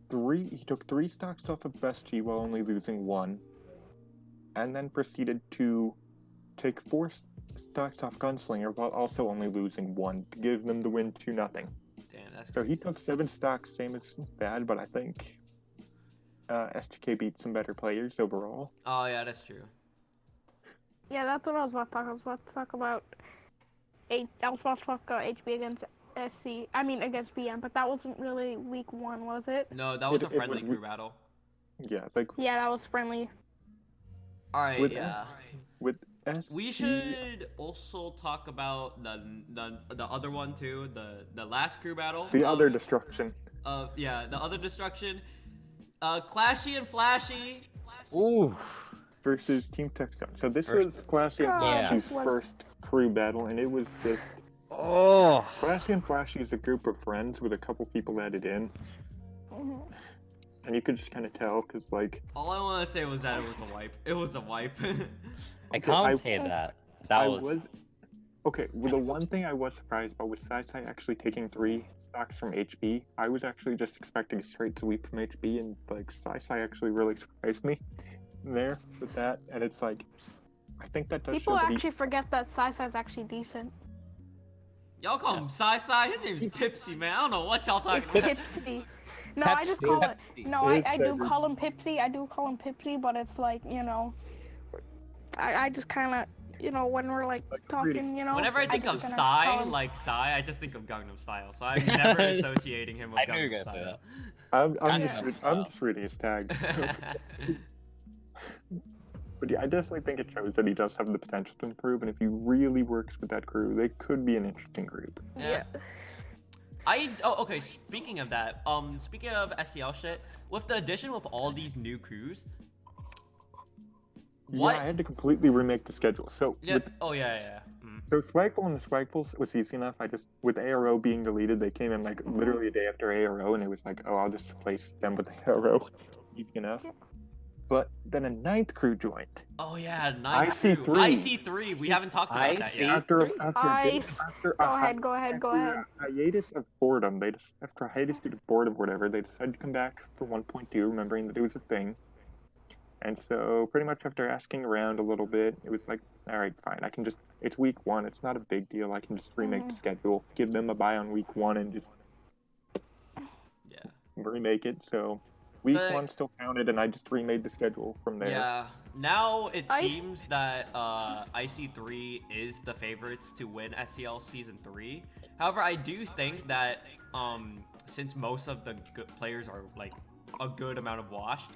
3 stocks off of Best G while only losing 1. and then proceeded to take 4 stocks off Gunslinger while also only losing 1 to give them the win 2-0. Damn, that's So he took 7 stocks, same as bad, but I think SGK beat some better players overall. Oh yeah, that's true. Yeah, that's what I was about to talk. I was about to talk about HB against SC. I mean against BM, but that wasn't really week 1, was it? No, that was a It friendly was crew battle. Yeah, like Yeah, that was friendly. All right, with yeah. with SC, We should also talk about the other one too, the last crew battle. the other destruction. Yeah, the other destruction. Clashy and Flashy. Ooh. Versus Team Texan. So this First- was Classy and God, Flashy's this was- first crew battle, and it was just Oh. Classy and Flashy is a group of friends with a couple people added in, Mhm. and you could just kind of tell because like All I want to say was that it was a wipe. It was a wipe. I commentated that. That I was. okay. Well, the one thing I was surprised about was Sai actually taking 3 stocks from HB. I was actually just expecting a straight sweep from HB, and like Sai actually really surprised me there with that. And it's like, I think that does People show that actually forget that Sai's actually decent. Y'all call him Sai. His name's Pipsy, man. I don't know what y'all talking about. Pipsy. No, I just call it. Pepsi. No, It is I do beverage. call him Pipsy. I do call him Pipsy, but it's like, I just kind of, when we're like talking, Whenever I think of just gonna Psy, call him- like Psy, I just think of Gangnam Style. So I'm never associating him with I knew you were Gangnam gonna say Style. I'm Gangnam just Style. I'm just reading his tags. But yeah, I definitely think it shows that he does have the potential to improve, and if he really works with that crew, they could be an interesting group. Yeah. Okay, speaking of that, speaking of SCL shit, with the addition of all these new crews, what? Yeah, I had to completely remake the schedule. So Yeah. with Oh yeah. Mm. so Swagful and the Swagfuls was easy enough. With ARO being deleted, they came in like literally a day after ARO, and it was like, oh, I'll just replace them with ARO. Easy enough. But then a 9th crew joined. Oh yeah, 9 IC3. crew. IC3. We haven't talked about that yet. After Ice. after Go a ahead, go ahead, go after ahead. a hiatus of boredom, after a hiatus due to boredom or whatever, they decided to come back for 1.2, remembering that it was a thing. And so pretty much after asking around a little bit, it was like, all right, fine. It's week 1. It's not a big deal. I can just remake the schedule, give them a bye on week 1, and just Yeah. remake it. So week So, 1 still counted, and I just remade the schedule from there. Yeah. Now it I- seems that IC3 is the favorites to win SCL Season 3. However, I do think that since most of the good players are like a good amount of washed,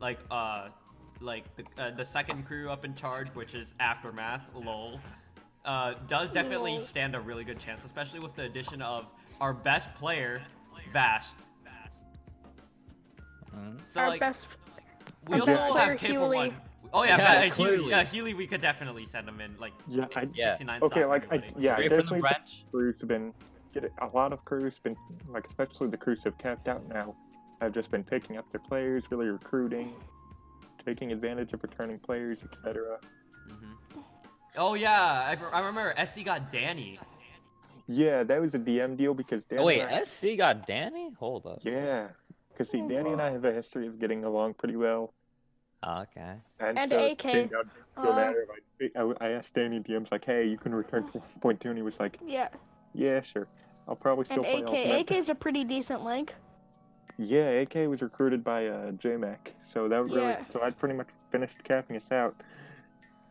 like the second crew up in charge, which is Aftermath, lol, does definitely Lol. stand a really good chance, especially with the addition of our best player, Vash. So Our like best. we our also best player, have Kid for Healy. One. Oh yeah, Yeah, Healy. clearly. Yeah, Healy. We could definitely send him in like Yeah, Yeah. 69. Okay, stock like everybody. I Straight from the definitely branch. crews have been a lot of crews been like, especially the crews have capped out now, have just been picking up their players, really recruiting, taking advantage of returning players, etc. Mhm. Oh yeah, I remember SC got Danny. Yeah, that was a DM deal because Danny Oh wait, and I- SC got Danny? Hold up. yeah, because see, Danny and I have a history of getting along pretty well, Oh, okay. And so it AK, turned out to a matter of I asked Danny DMs like, hey, you can return for 1.2, and he was like, Yeah, yeah, sure, I'll probably still and play AK. Ultimate. AK's a pretty decent link. Yeah, AK was recruited by JMac, so that really, Yeah. so I'd pretty much finished capping us out.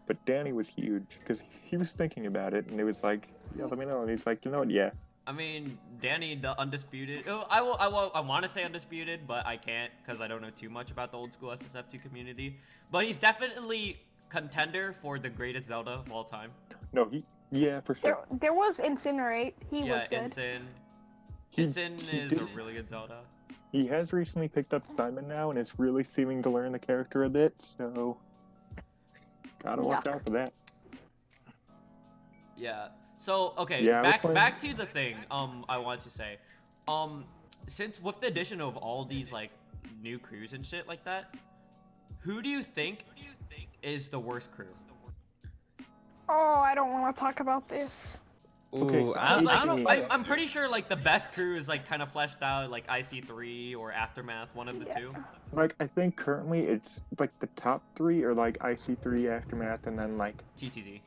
But Danny was huge because he was thinking about it, and it was like, yeah, let me know. And he's like, you know what? Yeah, I mean, Danny, the undisputed. Oh, I want to say undisputed, but I can't because I don't know too much about the old school SSF2 community. But he's definitely contender for the greatest Zelda of all time. no, yeah, for sure. There was Incinerate. He was Yeah, good. Ensign. He- Ensign he is a did- really good Zelda. He has recently picked up Simon now, and is really seeming to learn the character a bit. So gotta watch Yuck. out for that. Yeah. So okay, Yeah, I was playing- back to the thing. I want to say, since with the addition of all these like new crews and shit like that, who do you think is the worst crew? Oh, I don't want to talk about this. Okay, Ooh, so I, Cause, I like, don't know. I'm pretty sure like the best crew is like kind of fleshed out, like IC3 or Aftermath, one of the Yeah. two. Like, I think currently it's like the top 3 are like IC3, Aftermath, and then like TTZ.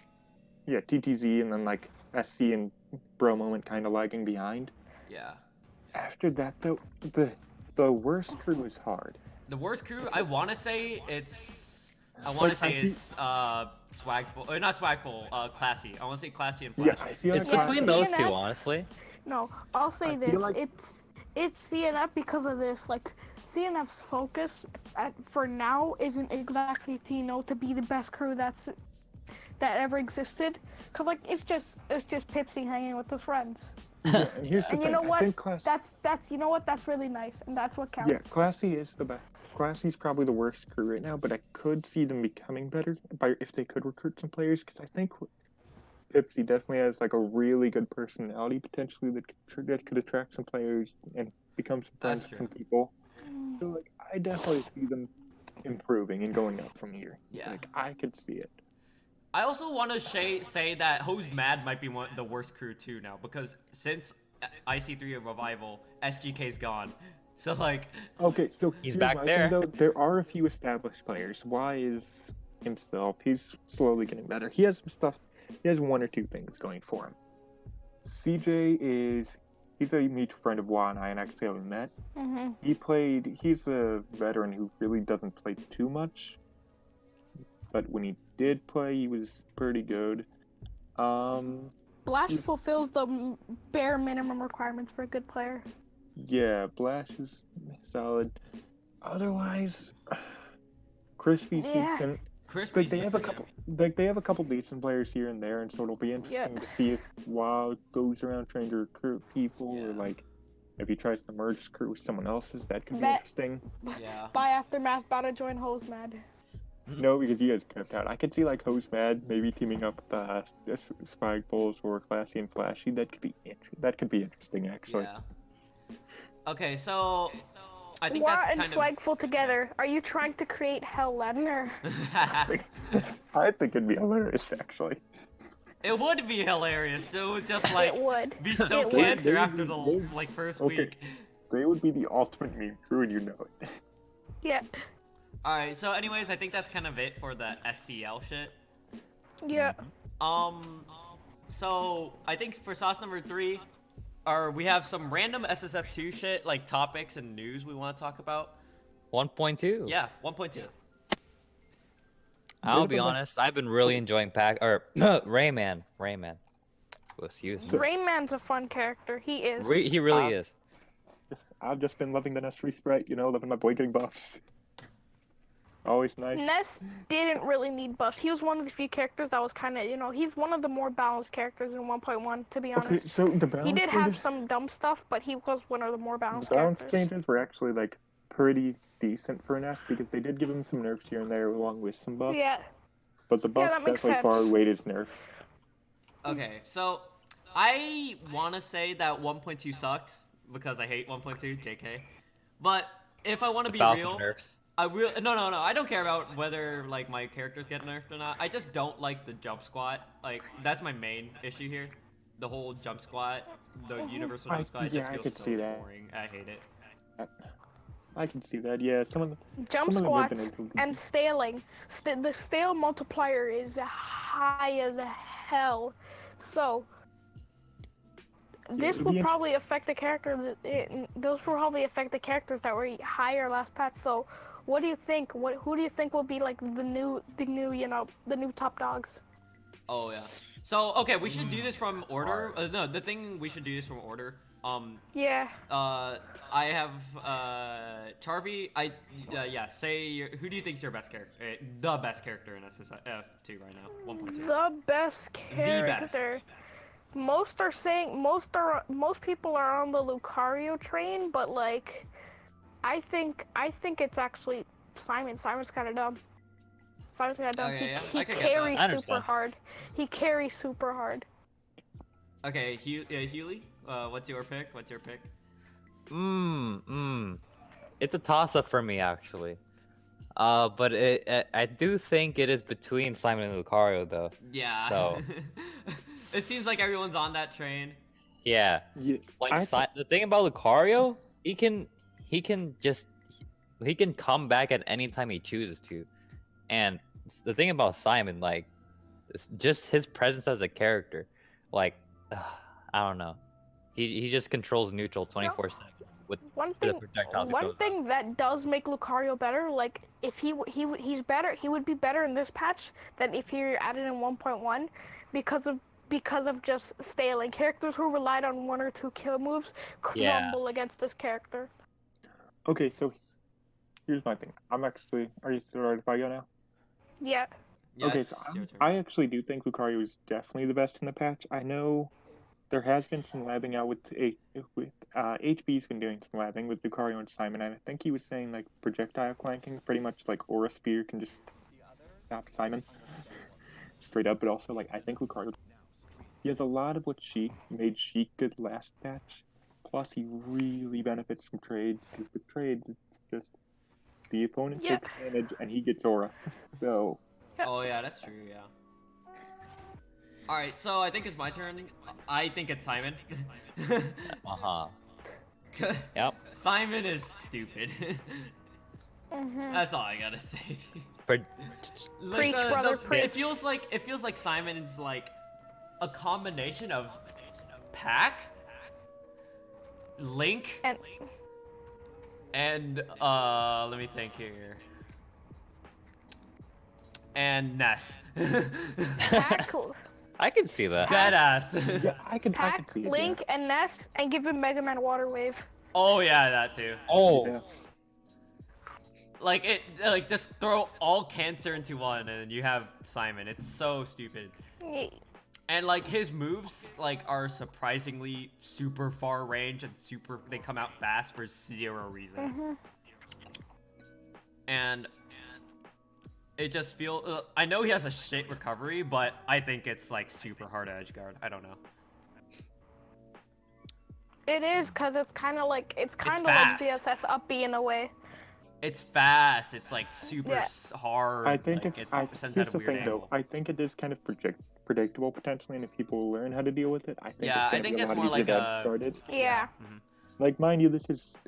yeah, TTZ, and then like SC and Bro Moment kind of lagging behind. Yeah. After that, though, the worst crew is hard. The worst crew, I want to say it's Swagful, or not Swagful, Classy. I want to say Classy and Yeah, Flashy. I feel It's like between those two, CNF honestly. No, I'll say I feel this. like- It's CNF because of this. Like, CNF's focus for now isn't exactly to be the best crew that ever existed. Cause like it's just Pipsy hanging with his friends. Yeah, and here's the And thing. you know I what? think That's you know what? That's really nice, and that's what counts. Yeah, Classy is the best. Classy's probably the worst crew right now, but I could see them becoming better if they could recruit some players. Because I think Pipsy definitely has like a really good personality potentially that could attract some players and become some friends That's with some true. people. So like I definitely see them improving and going up from here. Yeah. Like I could see it. I also want to say that Who's Mad might be the worst crew too now, because since IC3 and Revival, SGK's gone. So like, Okay, so He's here's back my there. thing, though. There are a few established players. Y is himself. He's slowly getting better. He has some stuff. He has 1 or 2 things going for him. CJ he's a mutual friend of Y and I actually haven't met. Mm-hmm. He's a veteran who really doesn't play too much. But when he did play, he was pretty good. Blash fulfills the bare minimum requirements for a good player. Yeah, Blash is solid. Otherwise, Crispy's Yeah. decent. Crispy. Like they have a couple decent players here and there, and so it'll be interesting to see if WoW goes around trying to recruit people, or Yeah. like if he tries to merge his crew with someone else's. That could be Bet. interesting. Yeah. By Aftermath, about to join Hose Mad. No, because you guys kept out. I could see like Host Mad maybe teaming up with Spike Bulls or Classy and Flashy. That could be interesting actually. Yeah. Okay, so I think War that's and kind Swagful together. Are you trying to create Hell Ladner? of. I think it'd be hilarious actually. It would be hilarious. It would just like It would. be so It would. cancer after the like first Okay. week. They would be the ultimate meme crew, and you know it. Yeah. All right. So, anyways, I think that's kind of it for the SCL shit. Yeah. So I think for sauce number 3, we have some random SSF2 shit like topics and news we want to talk about. 1.2. Yeah, 1.2. I'll be honest. I've been really enjoying Rayman. Excuse me. Rayman's a fun character. He is. He really is. I've just been loving the Nest sprite, loving my boy getting buffs. Always nice. Ness didn't really need buffs. He was one of the few characters that was kind of, he's one of the more balanced characters in 1.1, to be honest. Okay, so the balance He did have changes, some dumb stuff, but he was one of the more balanced the balance characters. changes were actually like pretty decent for Nest because they did give him some nerfs here and there along with some buffs. Yeah. But the buffs that makes definitely far sense. outweighed his nerfs. Okay, so I want to say that 1.2 sucked because I hate 1.2, JK. But if I want to be Falcon real, nerfs. no, I don't care about whether like my characters get nerfed or not. I just don't like the jump squat. Like that's my main issue here. The whole jump squat, the universal jump squat, it yeah, just I feels could so see that. boring. I hate it. I can see that. Yeah, some of the Jump some of them have been squats able- and staling. The stale multiplier is high as hell. So, this it'll will be probably affect the characters. Those will probably affect the characters that were higher last patch. So, what do you think? Who do you think will be like the new top dogs? Oh yeah. So okay, we should do this from order. No, the thing we should do this from order. Yeah. I have Charvee. Who do you think's your best character? The best character in SSF2 right now. 1.2. The best character. Most are saying most people are on the Lucario train, but like, I think it's actually Simon. Simon's kind of dumb. Simon's kind of dumb. Okay, yeah, I He could get that. carries I super understand. hard. He carries super hard. Okay, Hewley. What's your pick? It's a toss-up for me, actually. But I do think it is between Simon and Lucario, though. Yeah. So. It seems like everyone's on that train. Yeah. Yeah, Like I the thing about Lucario, he can just he can come back at any time he chooses to. And the thing about Simon, like, it's just his presence as a character, like, I don't know, he just controls neutral 24/7 with One the thing, projectiles it one goes thing that does make Lucario better, like if he's better, he would be better in this patch than if he added in 1.1, because of just scaling. Characters who relied on 1 or 2 kill moves crumble against this character. Okay, so here's my thing. I'm actually. Are you still right if I go now? Yeah. Yeah, Okay, it's so your turn. I actually do think Lucario is definitely the best in the patch. I know there has been some labbing out with HB's been doing some labbing with Lucario and Simon, and I think he was saying like projectile clanking, pretty much like Aura Sphere can just stop Simon straight up. But also like I think Lucario, he has a lot of what made Sheik good last patch. Plus he really benefits from trades because with trades it's just the opponent takes damage and he gets Aura. So. Oh yeah, that's true. Yeah. All right, so I think it's my turn. I think it's Simon. Yep. Simon is stupid. That's all I gotta say. Preach, brother, preach. It feels like Simon is like a combination of Pac, Link, and let me think here. And Ness. I can see that. Deadass. Yeah, I can Pack, see it. Link, and Nest, and give him Mega Man Water Wave. Oh yeah, that too. Oh. Yeah. Like just throw all cancer into one and you have Simon. It's so stupid. And like his moves like are surprisingly super far range and they come out fast for zero reason. And it just feels I know he has a shit recovery, but I think it's like super hard to edge guard. I don't know. It is, cause it's kind of like fast. ZSS up B in a way. It's fast. It's like super hard. I think like, it's sends here's out a the weird thing angle. though. I think it is kind of predictable potentially, and if people learn how to deal with it, I think Yeah, it's I think gonna it's be a more lot easier like to a start it. Yeah. Like mind you, this is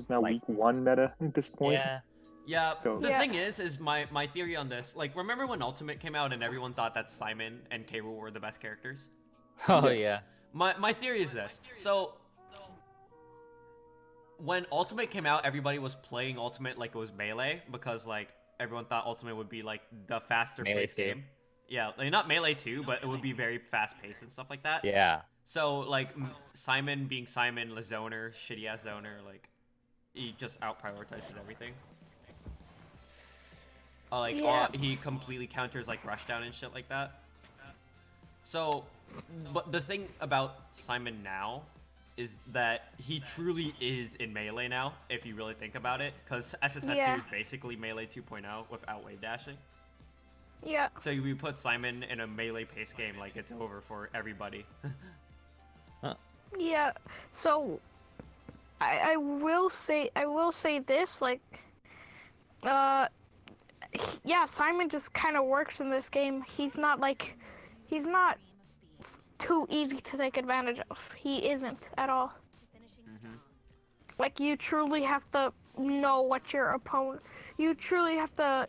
now Like- week 1 meta at this point. Yeah. Yeah, So- the Yeah. thing is my theory on this, like, remember when Ultimate came out and everyone thought that Simon and K. Rool were the best characters? Oh yeah. My theory is this. So, when Ultimate came out, everybody was playing Ultimate like it was Melee, because, like, everyone thought Ultimate would be, like, the faster Melee paced 2. game. Yeah, like, not Melee 2, but it would be very fast-paced and stuff like that. Yeah. So, like, Simon being Simon, the zoner, shitty-ass zoner, like, he just out-prioritizes everything. He completely counters, like, Rushdown and shit like that. So, but the thing about Simon now is that he truly is in Melee now, if you really think about it, because SSF2 is basically Melee 2.0 without wave dashing. Yeah. So you put Simon in a Melee pace game, like, it's over for everybody. Yeah. So, I will say this, like, yeah, Simon just kind of works in this game. He's not too easy to take advantage of. He isn't at all. Like, you truly have to know what your opponent. You truly have to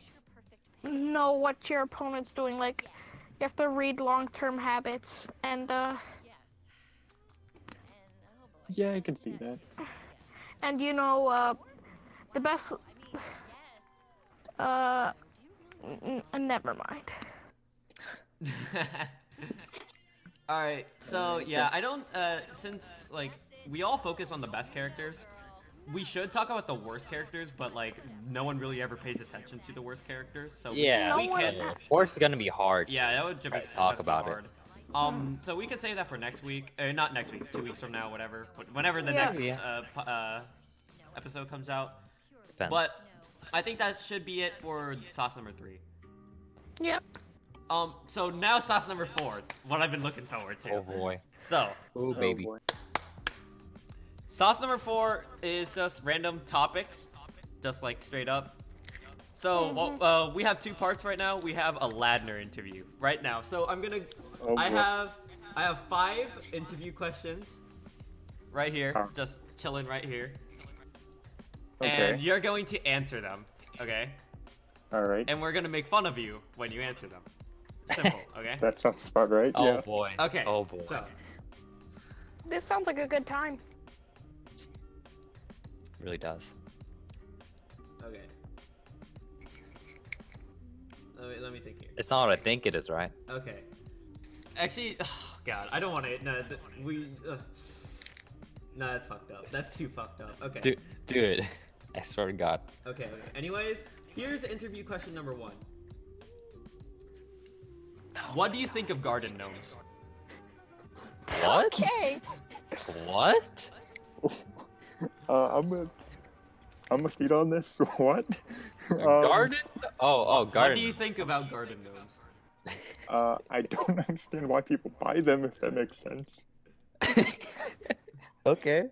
know what your opponent's doing. Like, you have to read long-term habits and Yeah, I can see that. and you know the best. Never mind. Alright, so yeah, I don't, since, like, we all focus on the best characters, we should talk about the worst characters, but, like, no one really ever pays attention to the worst characters, so Yeah. we can, Of course, it's gonna be hard. yeah, that would just talk about it. hard. So we could save that for next week, not next week, 2 weeks from now, whatever, but whenever the next, episode comes out. Depends. But I think that should be it for sauce number 3. Yep. So now sauce number 4, what I've been looking forward to. Oh boy. So, Oh baby. boy. sauce number 4 is just random topics, just like straight up. So we have 2 parts right now. We have a Ladner interview right now. So I'm gonna, Oh, I boy. have 5 interview questions right here, just chilling right here. and Okay. you're going to answer them, okay? All right. And we're gonna make fun of you when you answer them. Simple, okay? That sounds about right. Oh Yeah. boy. Okay. Oh boy. So, This sounds like a good time. Really does. okay. Let me think here. It's not what I think it is, right? Okay. Actually, oh God, I don't want to. No, no, that's fucked up. That's too fucked up. Okay. Dude, I swear to God. Okay. Anyways, here's interview question number 1. What do you think of garden gnomes? What? Okay. What? I'm gonna feed on this. What? Garden? Oh, What garden. do you think about garden gnomes? I don't understand why people buy them. If that makes sense. Okay.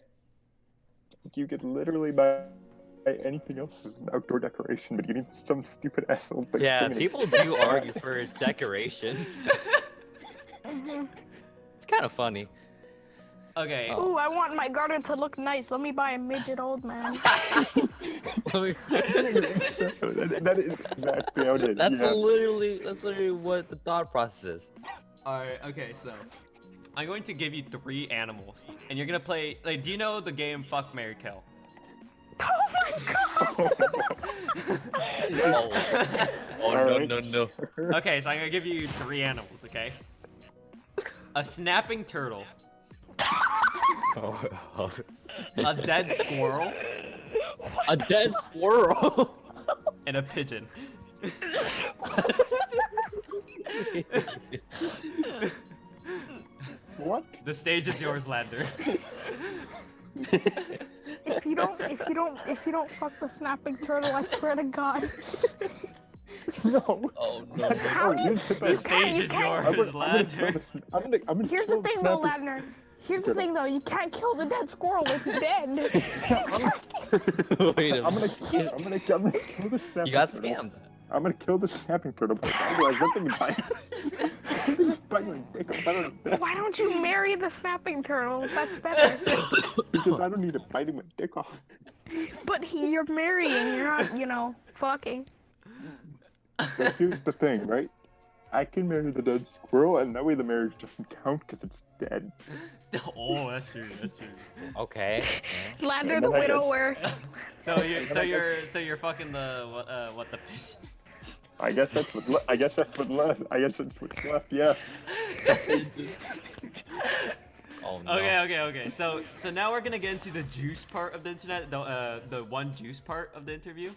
You could literally buy anything else as an outdoor decoration, but you need some stupid asshole thing. Yeah, singing it. people do argue for its decoration. It's kind of funny. Okay. Oh. Ooh, I want my garden to look nice. Let me buy a midget old man. That is exactly how it is. That's yeah. literally what the thought process is. Alright, okay, so I'm going to give you 3 animals, and you're gonna play. Like, do you know the game Fuck, Marry, Kill? Oh my god! Oh Alright. no. Okay, so I'm gonna give you 3 animals, okay? A snapping turtle, Oh. a dead squirrel, A dead squirrel. and a pigeon. What? The stage is yours, Ladner. If you don't fuck the snapping turtle, I swear to God. No. Oh no. How do you? You sit The back. stage is yours, I'm gonna kill Ladner. this. I'm gonna Here's kill the thing, though, snapping- Ladner. Here's the thing, though. You can't kill the dead squirrel. It's dead. Wait a I'm minute. gonna kill the snapping You got turtle. scammed. I'm gonna kill the snapping turtle. Otherwise, that thing is biting. That thing is biting my dick off. I don't- Why don't you marry the snapping turtle? That's better. Because I don't need it biting my dick off. But you're marrying. You're not, fucking. So here's the thing, right? I can marry the dead squirrel, and that way the marriage doesn't count because it's dead. Oh, that's true. That's true. Okay. Ladner And the then I guess- widower. You're fucking the what the pigeon? I guess that's what's left. Yeah. Oh no. Okay. So now we're gonna get into the juice part of the internet, the one juice part of the interview.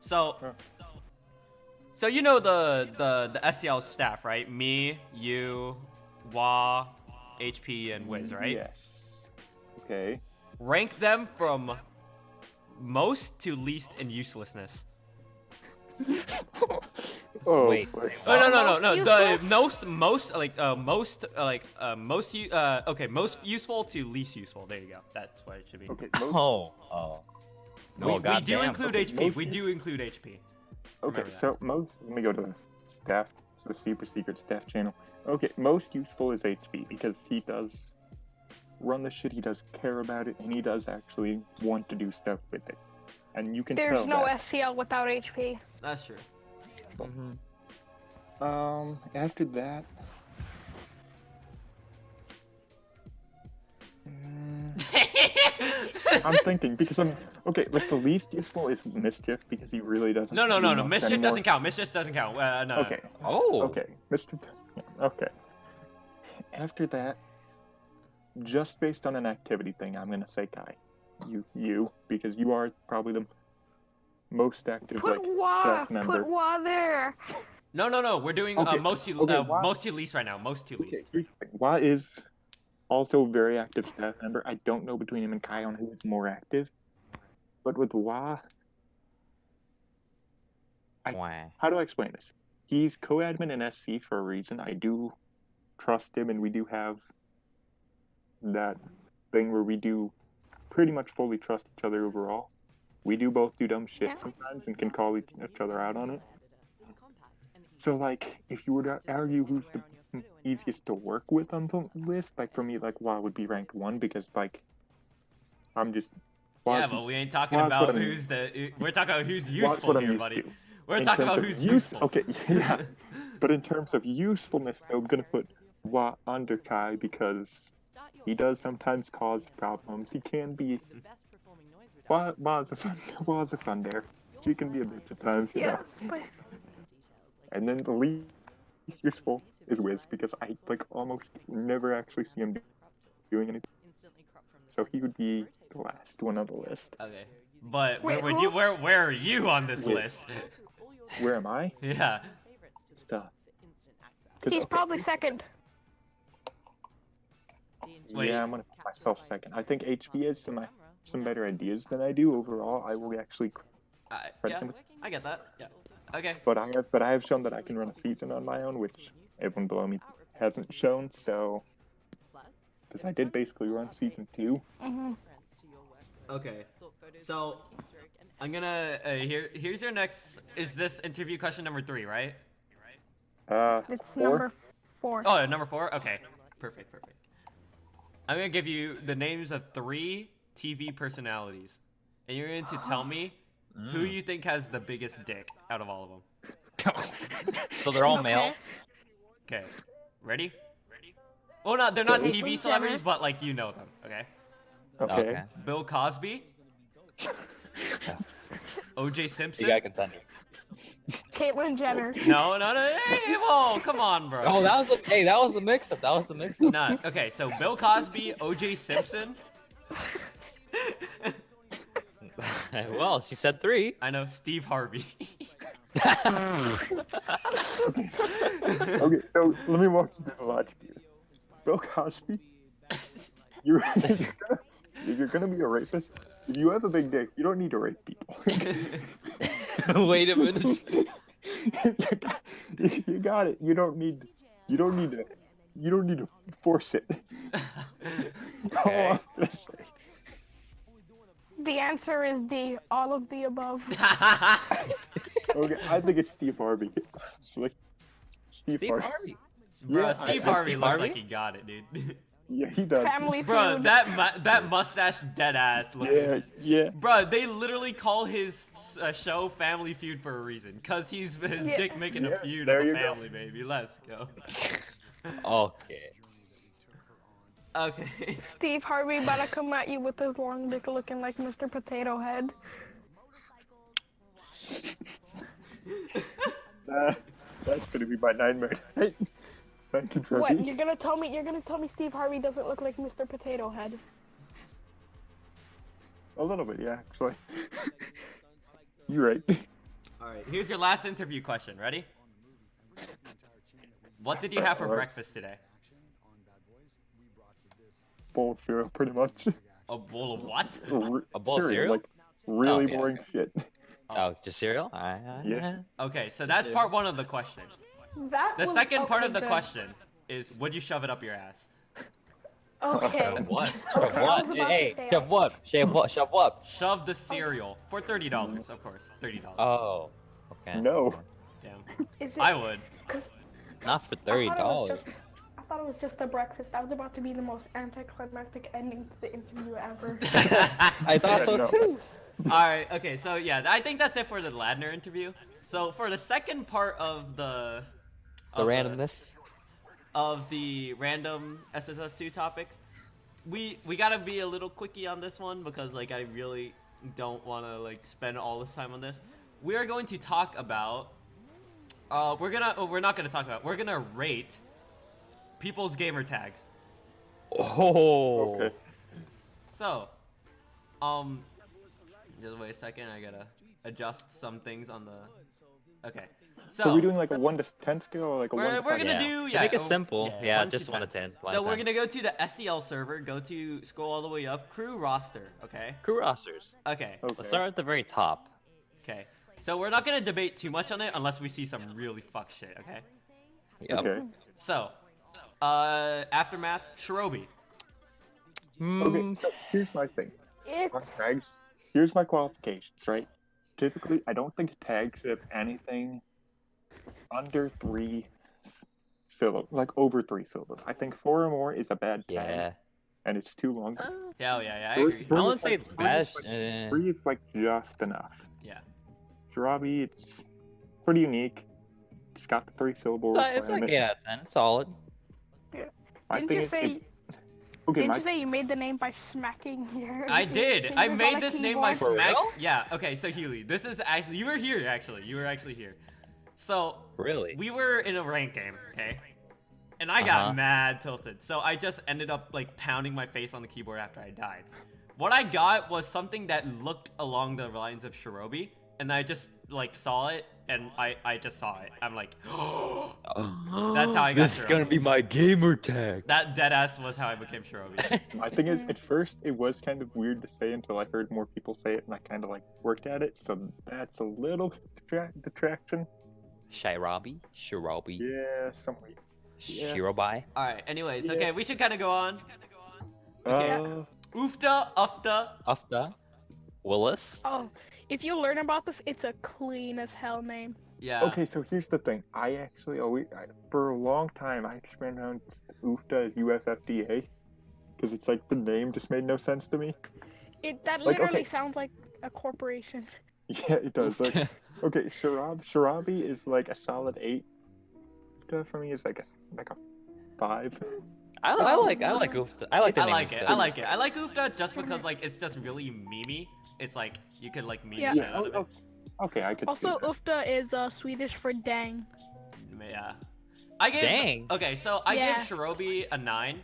So you know the SEL staff, right? Me, you, Wah, HP, and Wiz, right? Yes. Okay. Rank them from most to least in uselessness. Oh. Wait. boy. No. The useless? most useful to least useful. There you go. That's what it should be. Okay. Oh. No, we do goddamn. include Okay, HP. most We do include HP. Okay, Remember that. so most, let me go to the staff, the super secret staff channel. Okay, most useful is HP because he does run the shit, he does care about it, and he does actually want to do stuff with it. And you can There's tell no that. SCL without HP. That's true. After that... I'm thinking, because okay, like the least useful is Mischief because he really doesn't No. do much Mischief anymore. doesn't count. Mischief doesn't count. No. Okay, Oh. okay, Mischief doesn't count. Okay. After that, just based on an activity thing, I'm gonna say Kai. You, because you are probably the most active Put Wah. staff member. Put Wah there. No. We're doing Okay, most to okay, why- most to least right now. Most to least. Okay, here's the thing. Wah is also a very active staff member. I don't know between him and Kai on who is more active, but with Wah, Wah. how do I explain this? He's co-admin in SC for a reason. I do trust him, and we do have that thing where we do pretty much fully trust each other overall. We do both do dumb shit Yeah. sometimes and can call each other out on it. So, like, if you were to argue who's the easiest to work with on the list, like, for me, like, WoW would be ranked 1 because, like, I'm just Yeah, but we ain't talking Waz about what I'm- who's the. We're talking about who's Waz useful what I'm here, used buddy. to. We're In talking terms about of who's use- useful. Okay, yeah. But in terms of usefulness, though, I'm gonna put Wa under Kai because he does sometimes cause problems. He can be. Wa's a fun there. She can be a bitch at times, you know. Yes, but And then the least useful is Wiz because I almost never actually see him doing anything. So he would be the last one on the list. Okay, but Wait, where would who? you? Where are you on this Wiz. list? Where am I? Yeah. Stuff. 'Cause, he's okay, probably second. Wait. Yeah, I'm gonna put myself second. I think HB has some better ideas than I do overall. I will actually, Yeah, I get that. Yeah. Okay. but I have shown that I can run a season on my own, which everyone below me hasn't shown. So, because I did basically run season 2. Okay. So I'm gonna here's your next. Is this interview question number 3, right? It's 4. number 4. Oh, number 4. Okay. Perfect. I'm gonna give you the names of 3 TV personalities, and you're going to tell me who you think has the biggest dick out of all of them. So they're all male. Okay. Ready? Oh, no, they're not Okay. TV celebrities, but like you know them. Okay. Okay. Bill Cosby, O.J. Simpson. You got contender. Caitlyn Jenner. No. Hey, whoa, come on, bro. Oh, that was the mix-up. Nah, okay, so Bill Cosby, O.J. Simpson. Well, she said 3. I know Steve Harvey. Okay, so let me walk you through the logic here. Bill Cosby, if you're gonna be a rapist, if you have a big dick, you don't need to rape people. Wait a minute. You got it. You don't need to force it. Okay. All I'm gonna say. The answer is D. All of the above. Okay, I think it's Steve Harvey. It's like Steve Harvey. Bro, Yeah, Steve I- Harvey Steve looks Harvey? like he got it, dude. Yeah, he does. Family Bro, Feud. that mustache dead ass look. Yeah. Bro, they literally call his show Family Feud for a reason, cause he's his Yeah. dick making a Yeah, feud there of a you go. family, baby. Let's go. Okay. Okay. Steve Harvey about to come at you with his long dick looking like Mr. Potato Head. That's gonna be my nightmare. Thank you, What? Trevi. You're gonna tell me Steve Harvey doesn't look like Mr. Potato Head? A little bit, yeah, actually. You're right. All right. Here's your last interview question. Ready? What did you have for Alright. breakfast today? Bowl of cereal, pretty much. A bowl of what? A bowl of cereal? Like, really Oh, yeah. boring shit. Oh, just cereal? Yeah. Okay, so that's part 1 of the question. That The was- second part okay, of the good. question is, would you shove it up your ass? Okay. What? Okay, I was What? about to Hey, say shove what? Shove what? Shove the cereal for $30, of course. $30. Oh. Okay. No. Damn. Is it? I would. 'Cause Not for I thought it was $30. just- I thought it was just a breakfast. That was about to be the most anticlimactic ending to the interview ever. I thought so No. too. Alright, okay, so yeah, I think that's it for the Ladner interview. So for the second part of the Randomness. of the random SSF2 topics, we gotta be a little quickie on this one because like I really don't wanna like spend all this time on this. We are going to talk about we're gonna rate people's gamer tags. Oh. Okay. So, just wait a second. I gotta adjust some things on the. Okay. So we're doing like a 1 to 10 scale or like a 1 to we're 5? gonna Yeah. do To make it oh, simple, yeah, 1 just 1 to 10. So we're gonna go to the SEL server. Go to scroll all the way up. Crew roster. Okay. Crew rosters. Okay. Okay. Let's start at the very top. Okay. So we're not gonna debate too much on it unless we see some really fuck shit. Okay. Yep. Okay. So, aftermath. Shirobby. Okay, so here's my thing. On It's tags, here's my qualifications, right? Typically, I don't think a tag should have anything under 3 syllables, like over 3 syllables. I think 4 or more is a bad tag. Yeah. and it's too long. Yeah, I Three- agree. I three wouldn't is say like- it's three is best. like- 3 is like just enough. Yeah. Shirobby, it's pretty unique. It's got the 3-syllable It's like requirement. 8 out of 10. It's solid. My Didn't thing you is, say? okay, Didn't my you say you made the name by smacking your? I did. I fingers on made a this name by keyboard? For smack. real? Yeah. Okay. So Healy, this is actually you were here. Actually, you were actually here. So Really? we were in a rank game. Okay. And I Uh-huh. got mad tilted. So I just ended up like pounding my face on the keyboard after I died. What I got was something that looked along the lines of Shirobby, and I just like saw it, and I just saw it. I'm like, that's how I got This is gonna Shirobby. be my gamer tag. That deadass was how I became Shirobby. My thing is, at first, it was kind of weird to say until I heard more people say it, and I kind of like worked at it. So that's a little detraction. Shirobby? Yeah, some weird. Yeah. Shirobby? All right. Anyways, Yeah. okay, we should kind of go on. Okay. Ufta, Ufta. Ufta? Willis? Oh, if you learn about this, it's a clean as hell name. Yeah. Okay, so here's the thing. I actually for a long time I pronounced UFTA as UFFDA because it's like the name just made no sense to me. That Like, literally okay. sounds like a corporation. Yeah, it does. Like, okay, Shirobby is like a solid 8. UFTA for me is like a 5. I like Ufta. I like the I name like it. Ufta. I like it. I like Ufta just because like it's just really memey. It's like you could like meme Yeah. shit out of it. Okay, I could see Also, that. Ufta is Swedish for dang. Yeah. I give. Dang. Okay, so I Yeah. give Shirobby a 9,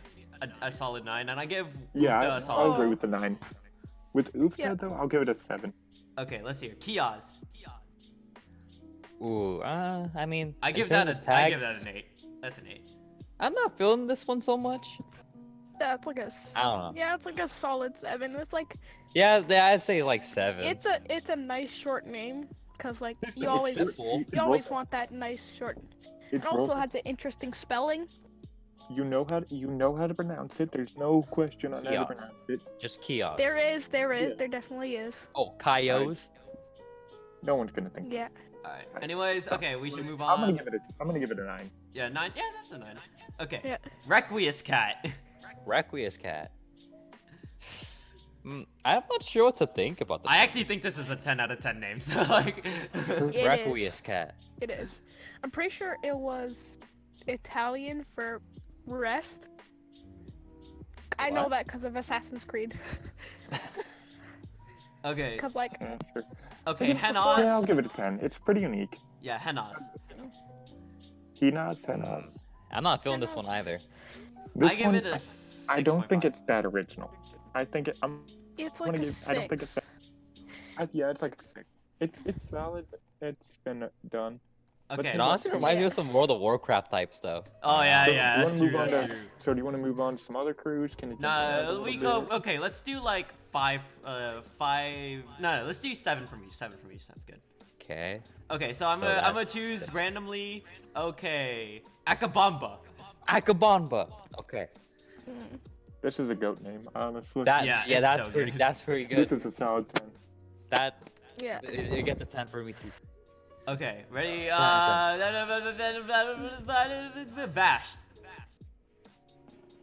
a solid 9, and I give Yeah, Ufta a I'll solid. agree with the 9. With UFTA Yeah. though, I'll give it a 7. Okay, let's hear Kiosk. Ooh, I mean, I in give terms that of a. I tag, give that an 8. That's an 8. I'm not feeling this one so much. That's like a. I don't know. Yeah, it's like a solid 7. It's like Yeah, I'd say like 7. it's a nice short name, cause like you It's always simple. you always want that nice short. It It's also roll- has an interesting spelling. you know how to pronounce it. There's no question on how to Kiosk. pronounce it. Just kiosk. There is, Yeah. there definitely is. Oh, Kaios. No one's gonna think. Yeah. Alright. Anyways, okay, we should move I'm gonna on. give it a 9. Yeah, 9. Yeah, that's a 9. Okay. Yeah. Requiescat Cat. Requiescat cat. I'm not sure what to think about this. I actually think this is a 10 out of 10 name. So like. It Requiescat is. cat. It is. I'm pretty sure it was Italian for rest. I know What? that because of Assassin's Creed. Okay. Because like Yeah, sure. Okay. Yeah, I'll Henos. give it a 10. It's pretty unique. Yeah, Henos. Henos. I'm not feeling this one either. This I give one, it a. I don't think 6.5. it's that original. I think it's I'm like gonna a give. 6. I don't think it's. Yeah, it's like a 6. It's solid. It's been done. Okay. It honestly reminds me of some World of Warcraft type stuff. Oh yeah, So, yeah. you That's wanna true. move on That's to? true. So do you want to move on to some other crews? Can you? jump around a No, little we bit? go. Okay, let's do like 5. 5. No, let's do 7 from each. 7 from each. Sounds good. Okay. Okay, so I'm So gonna that's choose 6. randomly. Okay, Akabamba. Akabamba. Okay. This is a goat name, honestly. That Yeah, yeah, it's that's so pretty. good. That's pretty good. This is a solid 10. That Yeah. it gets a 10 for me too. Okay, ready? Done, Vash.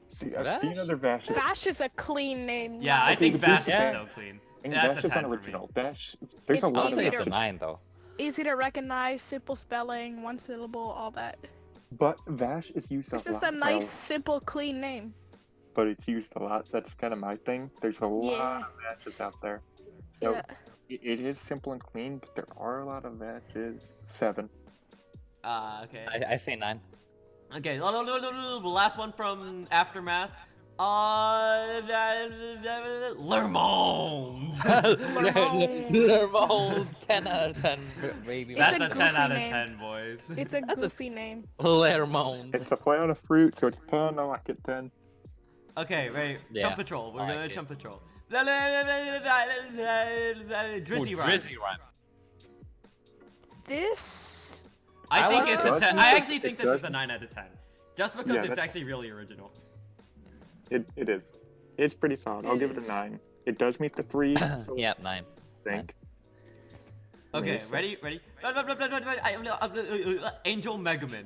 See, I've Vash? seen other Vashes. Vash is a clean name. Yeah, I Okay, think but Vash this- is so clean. And That's Vash a is 10 for me. unoriginal. Vash. There's It's a I'll lot of say easier. it's a Vashes. 9 though. Easy to recognize, simple spelling, one syllable, all that. But Vash is used It's a just lot. a nice, simple, clean name. But it's used a lot. That's kind of my thing. There's a lot of Vashes out there. So Yeah. it is simple and clean, but there are a lot of Vashes. 7. Okay. I say 9. Okay, the last one from Aftermath. Lermont. Lermont. 10 out of 10, baby. It's That's a a 10 out of goofy name. 10, boys. It's a That's a- goofy name. Lermont. It's a play on a fruit, so it's a pun. I like it 10. Okay, right. Yeah, Chump Patrol. We're I gonna like it. Chump Patrol. Ooh, Drizzy Rhyme. Drizzy rhyme. This. I think like it's it. a 10. I actually think It this is a does. 9 out of 10. Just because Yeah, it's that's- actually really original. It is. It's pretty solid. I'll give it a 9. It does meet the 3. So Yeah, 9. I think. Okay, Yes. ready? Angel Megaman.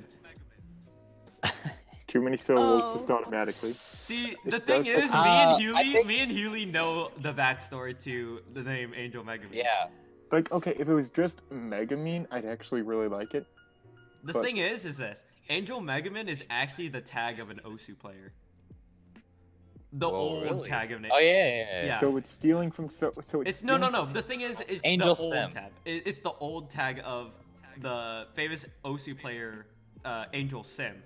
too many syllables Oh. just automatically. See, It the thing does have is, some- me and Hewley know the backstory to the name Angel Megaman. Yeah. Like, okay, if it was just Megamine, I'd actually really like it. The But- thing is this: Angel Megaman is actually the tag of an Osu player. The Whoa, old really? tag of name. Oh yeah. Yeah. So it's stealing from so It's no. The thing is, it's Angel the old Sim. tag. It's the old tag of the famous Osu player, Angel Sim.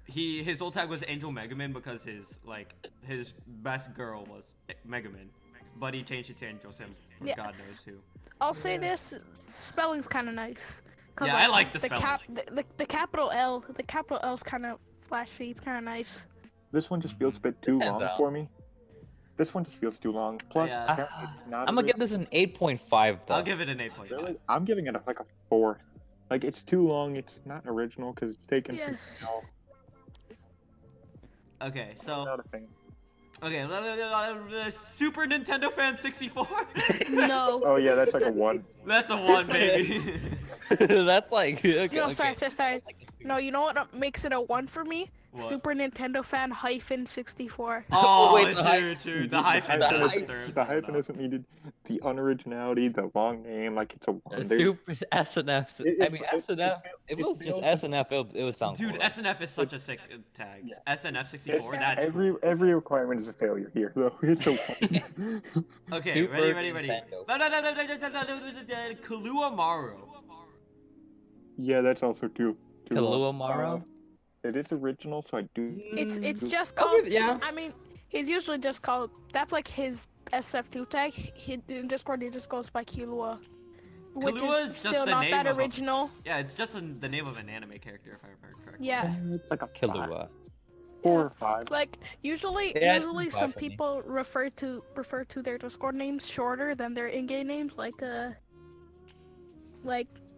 His old tag was Angel Megaman because his best girl was Megaman, but he changed it to Angel Sim for Yeah. God knows who. I'll say this: spelling's kind of nice. 'Cause, Yeah, I like the spelling. The capital L. The capital L's kind of flashy. It's kind of nice. This one just feels a bit too Stands long out. for me. This one just feels too long. Plus, Yeah. apparently it's not I'm gonna give this an 8.5 though. I'll give it an 8.5. Really? I'm giving it like a 4. Like, it's too long. It's not original because it's taken from Yes. something else. Okay, so Not a thing. Super Nintendo Fan 64. No. Oh yeah, that's like a 1. That's a 1, baby. That's like okay, No, okay. sorry. No, you know what makes it a 1 for me? What? Super Nintendo Fan hyphen 64. Oh, wait, true. The hyphen. the is hyphen- third. The hyphen isn't needed. The unoriginality, the long name, like it's a 1. There's- Super SNF. It- I it- mean it- SNF. If it it was just feels- SNF, it would sound Dude, cool. SNF is such a sick tag. Yeah. SNF 64. It's- That's every cool. every requirement is a failure here, though. It's a 1. Okay, Super ready. Nintendo. Kahlua Maru. Yeah, that's also too long. Kahlua Maru? It is original, so I do. It's just I'll called. give- yeah. I mean, he's usually just called. That's like his SSF2 tag. In Discord, he just goes by Kahlua, which Kahlua is is just still the not name that of a- original. Yeah, it's just the name of an anime character, if I remember correctly. Yeah. It's like a 5, Kahlua. 4 or 5. Like usually Yeah, it's some just funny. people refer to their Discord names shorter than their in-game names, like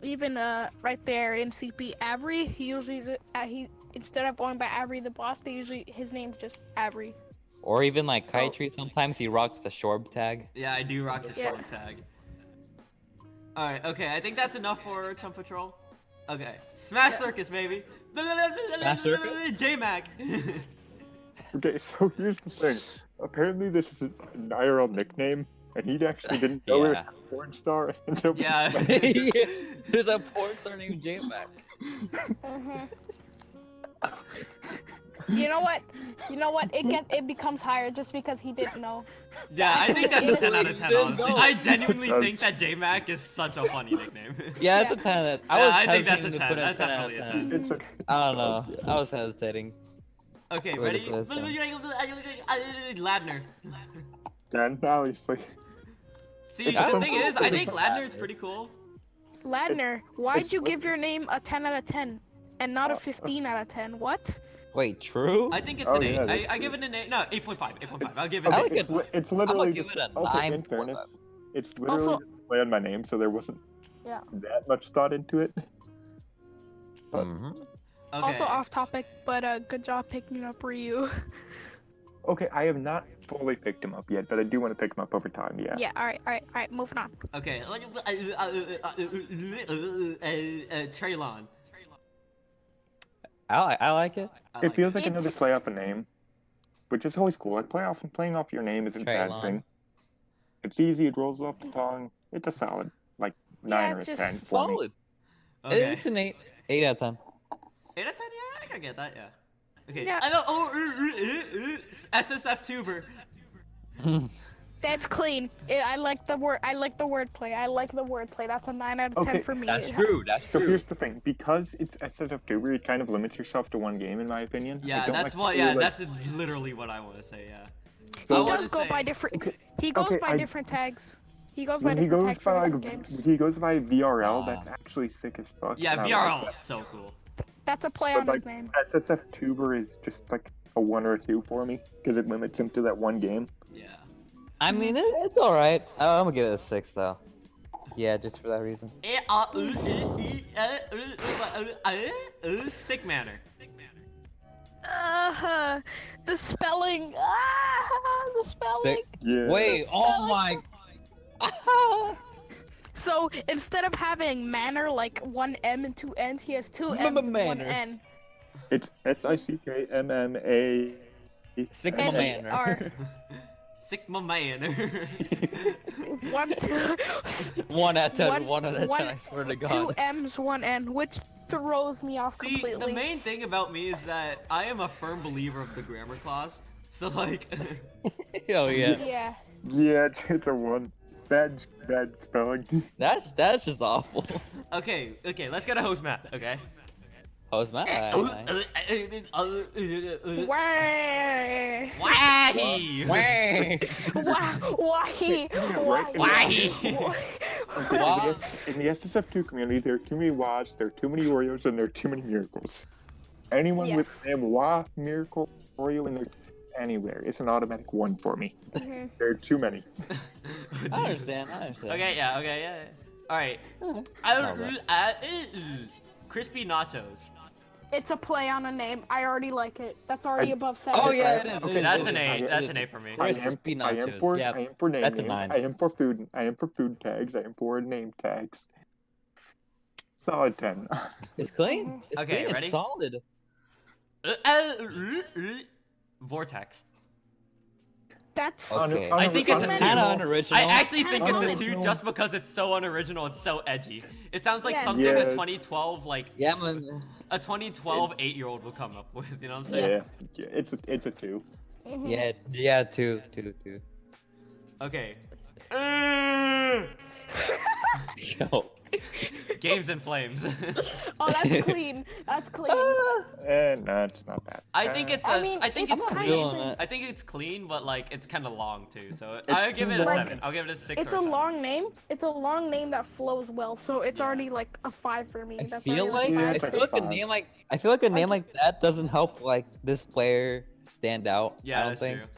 even right there in CP Avery, he usually he instead of going by Avery the boss, his name's just Avery. Or even like Kaitri, sometimes he rocks the Shorb tag. Yeah, I do rock the Yeah. short tag. Alright, okay, I think that's enough for Chum Patrol. Okay, Smash Circus, baby. Smash Circus? J-Mac. Okay, so here's the thing. Apparently, this is an IRL nickname, and he actually didn't know it was Yeah. a porn star until. Yeah. There's a porn star named J-Mac. You know what? It becomes higher just because he didn't know. Yeah, I think that's a 10 out of 10, Then honestly. go. I genuinely think that J-Mac is such a funny nickname. Yeah, it's a 10. I Yeah, was I think that's a hesitating to 10. put a That's 10 out of definitely a 10. It's like. I don't know. I was hesitating. Okay, Wait, ready? let's go. Ladner. Dan, obviously. See, It's the some thing cool is, I thing think about Ladner is Ladner. pretty cool. Ladner, why'd it's you what- give your name a 10 out of 10 and not a 15 out of 10? What? Wait, true? I think it's Oh, an 8. yeah, that's I true. give it an 8. No, 8.5. 8.5. I'll give it I an like 8. it. It's literally give just. it a Okay, in 9.5. fairness, it's literally Also- just a play on my name, so there wasn't Yeah. that much thought into it. Mhm. Okay. Also off topic, but good job picking up Ryu. Okay, I have not fully picked him up yet, but I do want to pick him up over time. Yeah. Yeah. All right. Moving on. Okay. Traylon. I like it. I It like feels like another It's- play off a name, which is always cool. Like playing off your name isn't a bad Traylon. thing. It's easy. It rolls off the tongue. It's a solid, like 9 Yeah, or a just 10 for me. Solid. Okay. It's an 8. 8 out of 10. 8 out of 10? Yeah, I can get that, yeah. Okay. Yeah. I know. SSF Tuber. That's clean. I like the word. I like the wordplay. That's a 9 out of 10 Okay, for me. That's true. That's So true. here's the thing, because it's SSF2, where it kind of limits yourself to one game, in my opinion. I Yeah, don't that's like what. to, Yeah, like- that's literally what I want to say. Yeah. So- I He wanna does go say- by different. Okay, He goes okay, by I- different tags. He goes by When he different goes tags for by different games. he goes by VRL. Aw. That's actually sick as fuck. Yeah, and I like VRL that. is so cool. That's a play But, on like, his name. SSF Tuber is just like a 1 or a 2 for me because it limits him to that one game. Yeah. I mean, it's alright. I'm gonna give it a 6 though. Yeah, just for that reason. Sick manner. The spelling. The spelling. Sick. Yeah. Wait, oh my. So instead of having manner like one M and two N's, he has two M's and one Manner. N. It's SICKMMA. Sigma And man. are Sigma man. 1, 2, 1 out of 10. One- 1 out of 10. one- I swear to 2 God. M's, 1 N, which throws me off See, completely. the main thing about me is that I am a firm believer of the grammar clause. So like, Oh yeah. Yeah. Yeah, it's a 1. Bad spelling. That's just awful. okay, let's get a host map, okay? How's my Why? Why? Why? Okay, in the SSF2 community, there are too many Wahs, there are too many Oreos, and there are too many miracles. Anyone with the name Wah, Miracle, Oreo in there anywhere, it's an automatic 1 for me. There are too many. I understand. Okay, yeah. All right. Crispy nachos. It's a play on a name. I already like it. That's already above 7. Oh yeah, it is. Okay, it is, That's it an is. A. It That's is. an A for me. Crispy I am nachos. Yeah, for name that's a names. 9. I am for food. I am for food tags. I am for name tags. Solid 10. It's clean. It's Okay, clean. It's ready? solid. Vortex. That's Okay. I think it's a Unoriginal. kind of unoriginal. I actually think it's a 2 Unoriginal. just because it's so unoriginal. It's so edgy. It sounds like Yeah. something a Yeah. 2012 Yeah, man. a 2012 8-year-old would come up with. You know what I'm saying? Yeah, it's a 2. Yeah, two. Okay. Yo. Games and flames. Oh, that's clean. That's clean. No, it's not that. I think it's I a. mean, I think it's it's kind clean. of- I think it's clean, but like it's kind of long too. So It's I'll give it a too long. 7. I'll give it a 6 It's or a 7. long name. It's a long name that flows well, so it's already like a 5 for me. I That's feel already like Yeah, I it's like feel a like a 5. name like I feel like a name like that doesn't help like this player stand out. Yeah, I don't that's think. true.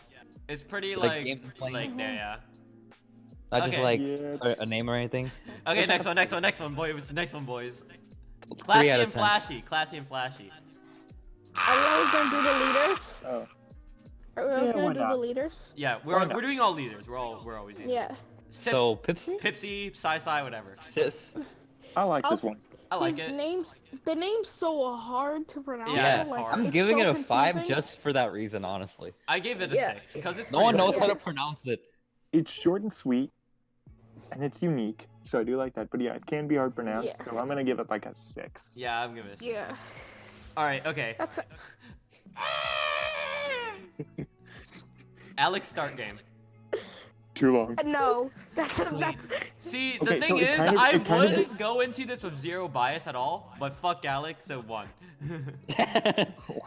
It's pretty Like like games and flames. yeah. Not just Okay. like Yeah, a name or anything. Okay, next one, boys. Next one, boys. 3 Classy out of and 10. flashy. Classy and flashy. Are we always gonna do the leaders? Oh. Are we always Yeah, gonna why do not? the leaders? Yeah, Why we're not? doing all leaders. We're always leaders. Yeah. So Pipsy, Pipsy, Sci, whatever. Sips. I like this I'll- one. I like His it. the name's so hard to pronounce. Yeah, Yeah, it's hard. I'm it's giving so it a 5 confusing. just for that reason, honestly. I gave it a Yeah. 6 because it's No one pretty knows good. how to pronounce it. It's short and sweet, and it's unique, so I do like that. But yeah, it can be hard to pronounce, Yeah. so I'm gonna give it like a 6. Yeah, I'm giving it. Yeah. All right, okay. That's a, Alex, start game. Too long. no. That's See, Okay, the so thing it is, kind of- I it kind of- would go into this with 0 bias at all, but fuck Alex, so 1.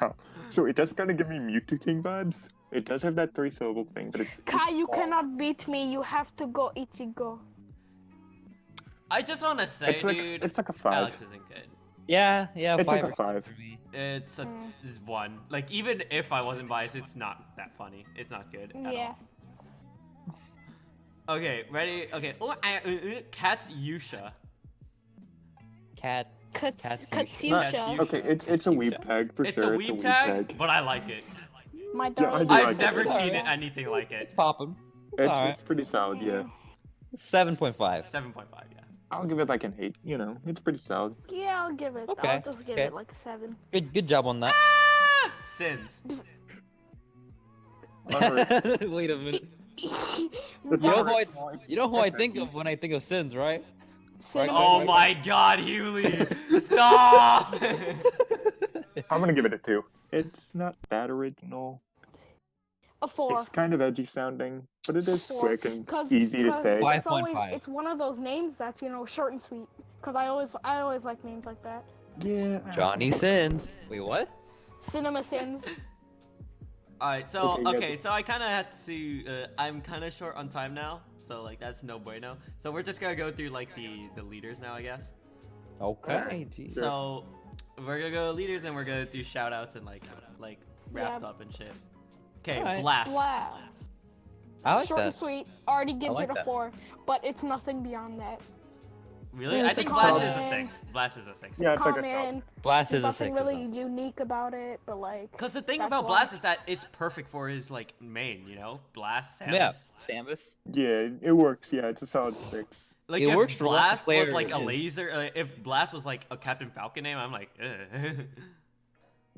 Wow. So it does kind of give me Mewtwo King vibes. It does have that 3-syllable thing, but it's Kai, you cannot beat me. You have to go Ichigo. I just want to say, it's like dude, it's like a 5. Alex isn't good. Yeah, It's 5 like a or 5. for me. It's a this is 1. Like, even if I wasn't biased, it's not that funny. It's not good at Yeah. all. Okay, ready? Okay. Cat's Yusha. Cat. Cat's Katyusha. Okay, it's a weeb tag for It's sure. a weeb tag, but I like it. My I darling. do like I've it. never It's seen alright. anything like It's it. popping. It's alright. It's pretty solid, yeah. 7.5. 7.5, yeah. I'll give it like an 8. You know, it's pretty solid. Yeah, I'll give it. Okay, I'll just give okay. it like 7. Good job on that. Sins. Wait a minute. You know who I think of when I think of Sins, right? Cinnamon. Oh my god, Hewley! Stop! I'm gonna give it a 2. It's not that original. A 4. It's kind of edgy sounding, but it is 4. quick and easy to say. Why? It's always 5.5. it's one of those names that's short and sweet. Cause I always like names like that. Yeah. Johnny Sins. Wait, what? Cinema Sins. Alright, so, Okay, yeah. so I kind of had to, I'm kind of short on time now, so, like, that's no bueno. So we're just gonna go through, like, the leaders now, I guess. Okay, jeez. Sure. So, we're gonna go leaders and we're gonna do shout-outs and, like wrapped Yeah. up and shit. Okay, Alright. Blast. Blast. I like Short and that. sweet. Already gives like it a that. 4, but it's nothing beyond that. Really? Yeah, I it's think a Blast common. is a 6. Blast is a 6. Yeah, it's like a Common. Blast There's is a nothing 6. really unique about it, but like. Because the thing That's about why. Blast is that it's perfect for his, like, main, you know? Blast, Samus. Yeah, Samus. Yeah, it works. Yeah, it's a solid 6. Like, It if works for what the Blast was, player like, a is. laser, if Blast was, like, a Captain Falcon name, I'm like, ugh.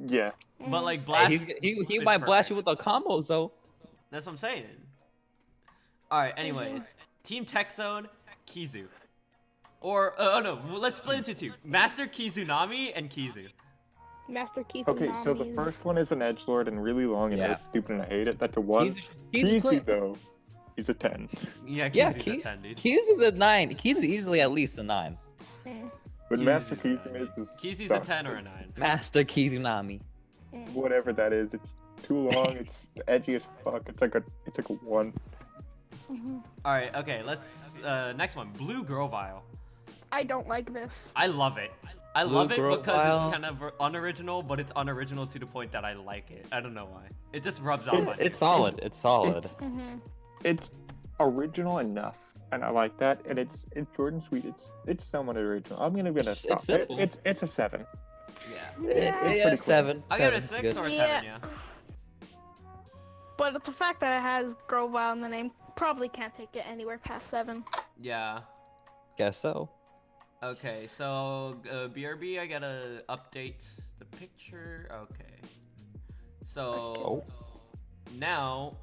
Yeah. But like Hey, blast. he is might blast perfect. you with the combos though. That's what I'm saying. All right. Anyways, Team Tech Zone, Kizu, or oh no, let's split into two: Master Kizunami and Kizu. Master Keith. Okay, so the first one is an edgelord and really long and Yeah. really stupid and I hate it. That's a 1. He's Kizu, though, he's a 10. Yeah, Yeah, Kizu's a 10, dude. Kizu's a 9. He's easily at least a 9. But Kizu's Master a Kizu 9. is Kizu's a 10 or a 9. Master Kizunami. whatever that is. It's too long. It's edgy as fuck. It's like a 1. All right, okay, let's next one, Blue Grovile. I don't like this. I love it. I Blue love it because Grovile. it's kind of unoriginal, but it's unoriginal to the point that I like it. I don't know why. It just rubs off on me. It's solid. It's solid. It's original enough, and I like that. And it's short and sweet. It's somewhat original. I'm gonna give it a stop. simple. It's a 7. Yeah. Yeah, pretty cool. 7. I'll give it a 7's 6 good. or a 7, Yeah. yeah. But the fact that it has Grovile in the name probably can't take it anywhere past 7. Yeah. Guess so. Okay, so BRB, I gotta update the picture. Okay. So now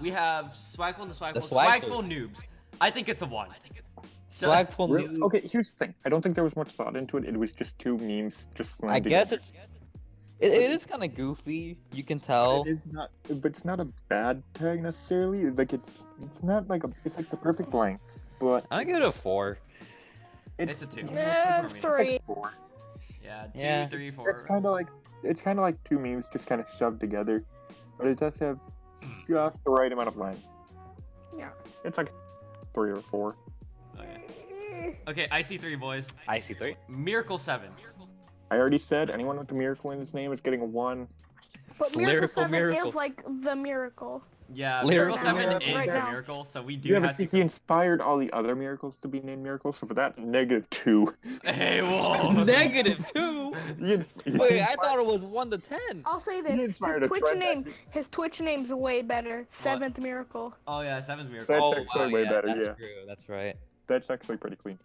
we have Swagful and the Swagful. The Swagful. Swagful noobs. I think it's a 1. Swagful. Really? Okay, here's the thing. I don't think there was much thought into it. It was just 2 memes just thrown I guess together. it is kind of goofy. You can tell. It is not, but it's not a bad tag necessarily. Like it's not like it's like the perfect blank, but I give it a 4. It's a 2. for me. 3. 4. Yeah, 2, Yeah. 3, 4. It's kind of like 2 memes just kind of shoved together, but it does have just the right amount of line. Yeah. It's like 3 or 4. Okay. Okay, IC3 boys. I see 3. Miracle 7. I already said anyone with a miracle in his name is getting a 1. But It's Miracle lyrical 7 miracle. is like the miracle. Yeah, Lyrical Miracle 7 Miracle. is Right the now. miracle, so we do Yeah, but have see, to. he inspired all the other miracles to be named miracles, so for that, -2. Hey, whoa. -2. He Wait, I thought it was 1 to 10. I'll say He this: his inspired a Twitch trend. name, his Twitch name's way better. 7th miracle. Oh yeah, 7's miracle. That's Oh, actually way better, That's yeah. true. That's right. That's actually pretty clean.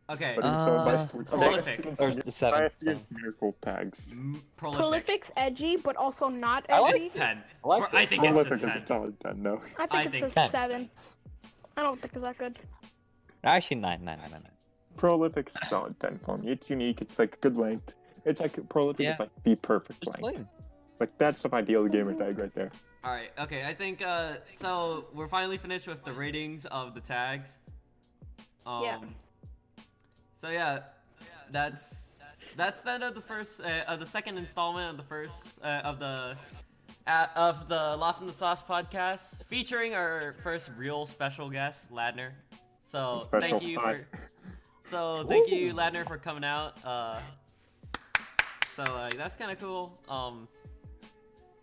Okay. But he was sold by Prolific. Or the 7. miracle tags. Prolific. Prolific's edgy, but also not I like edgy. It's 10. I like I this. think it's Prolific just is a 10. solid 10, no. I I think think it's a 10. 7. I don't think it's that good. Actually, 9. Prolific's a solid 10 for me. It's unique, it's like good length. It's like Prolific Yeah. is like the perfect Just length. plain. Like that's some ideal gamer tag right there. All right. Okay. I think. So we're finally finished with the ratings of the tags. Yeah. So yeah, that's the end of the first of the second installment of the first of the Lost in the Sauce podcast, featuring our first real special guest, Ladner. So thank you thank you, Ladner, for coming out. So that's kind of cool.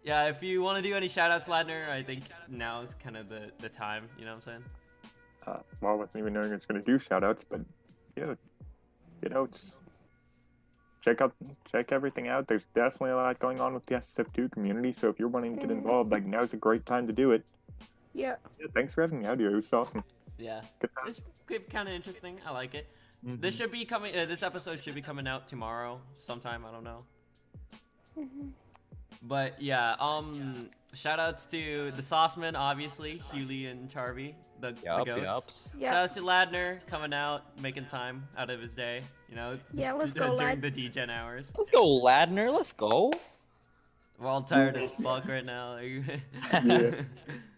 Yeah, if you want to do any shoutouts, Ladner, I think now is kind of the time. You know what I'm saying? Well, I wasn't even knowing it's going to do shoutouts, but yeah, it's check everything out. There's definitely a lot going on with the SSF2 community, so if you're wanting to get involved, like now's a great time to do it. Yeah. Yeah, thanks for having me out here. It was awesome. Yeah. Good times. It's kind of interesting. I like it. This should be coming. This episode should be coming out tomorrow, sometime. I don't know. But yeah, shout outs to the Saucemen, obviously, Hewley and Charvee, the goats. Yeah. Shout outs to Ladner coming out, making time out of his day. You know, Yeah, let's go, during Lad. the DGen hours. Let's go, Ladner. Let's go. We're all tired as fuck right now. Yeah.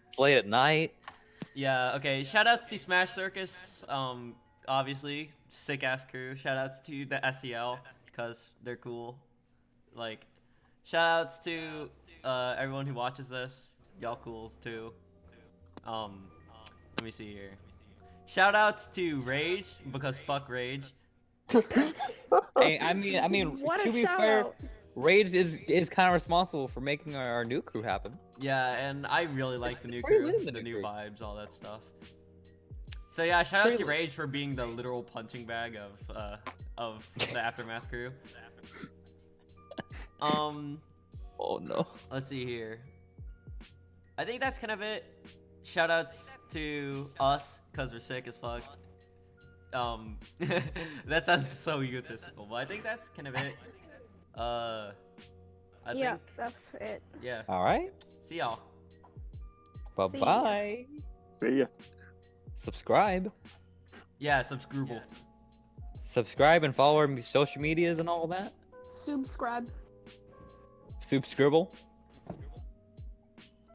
It's late at night. Yeah. Okay. Shout outs to Smash Circus. Obviously, sick ass crew. Shout outs to the SEL because they're cool. Like, shout outs to everyone who watches this. Y'all cools too. Let me see here. Shout outs to Rage because fuck Rage. Hey, I mean, What to a be shout fair, out. Rage is kind of responsible for making our new crew happen. Yeah, and I really like the new pretty crew, lit in the the new new crew. vibes, all that stuff. So yeah, shout outs Pretty to lit. Rage for being the literal punching bag of the Aftermath crew. Oh no. Let's see here. I think that's kind of it. Shoutouts to us, cause we're sick as fuck. That sounds so egotistical, but I think that's kind of it. I Yeah, think. that's it. Yeah. All right. See y'all. Bye See ya. bye. See ya. Subscribe. Yeah, subscribe. Subscribe and follow our social medias and all that. Subscribe. Soup Scribble.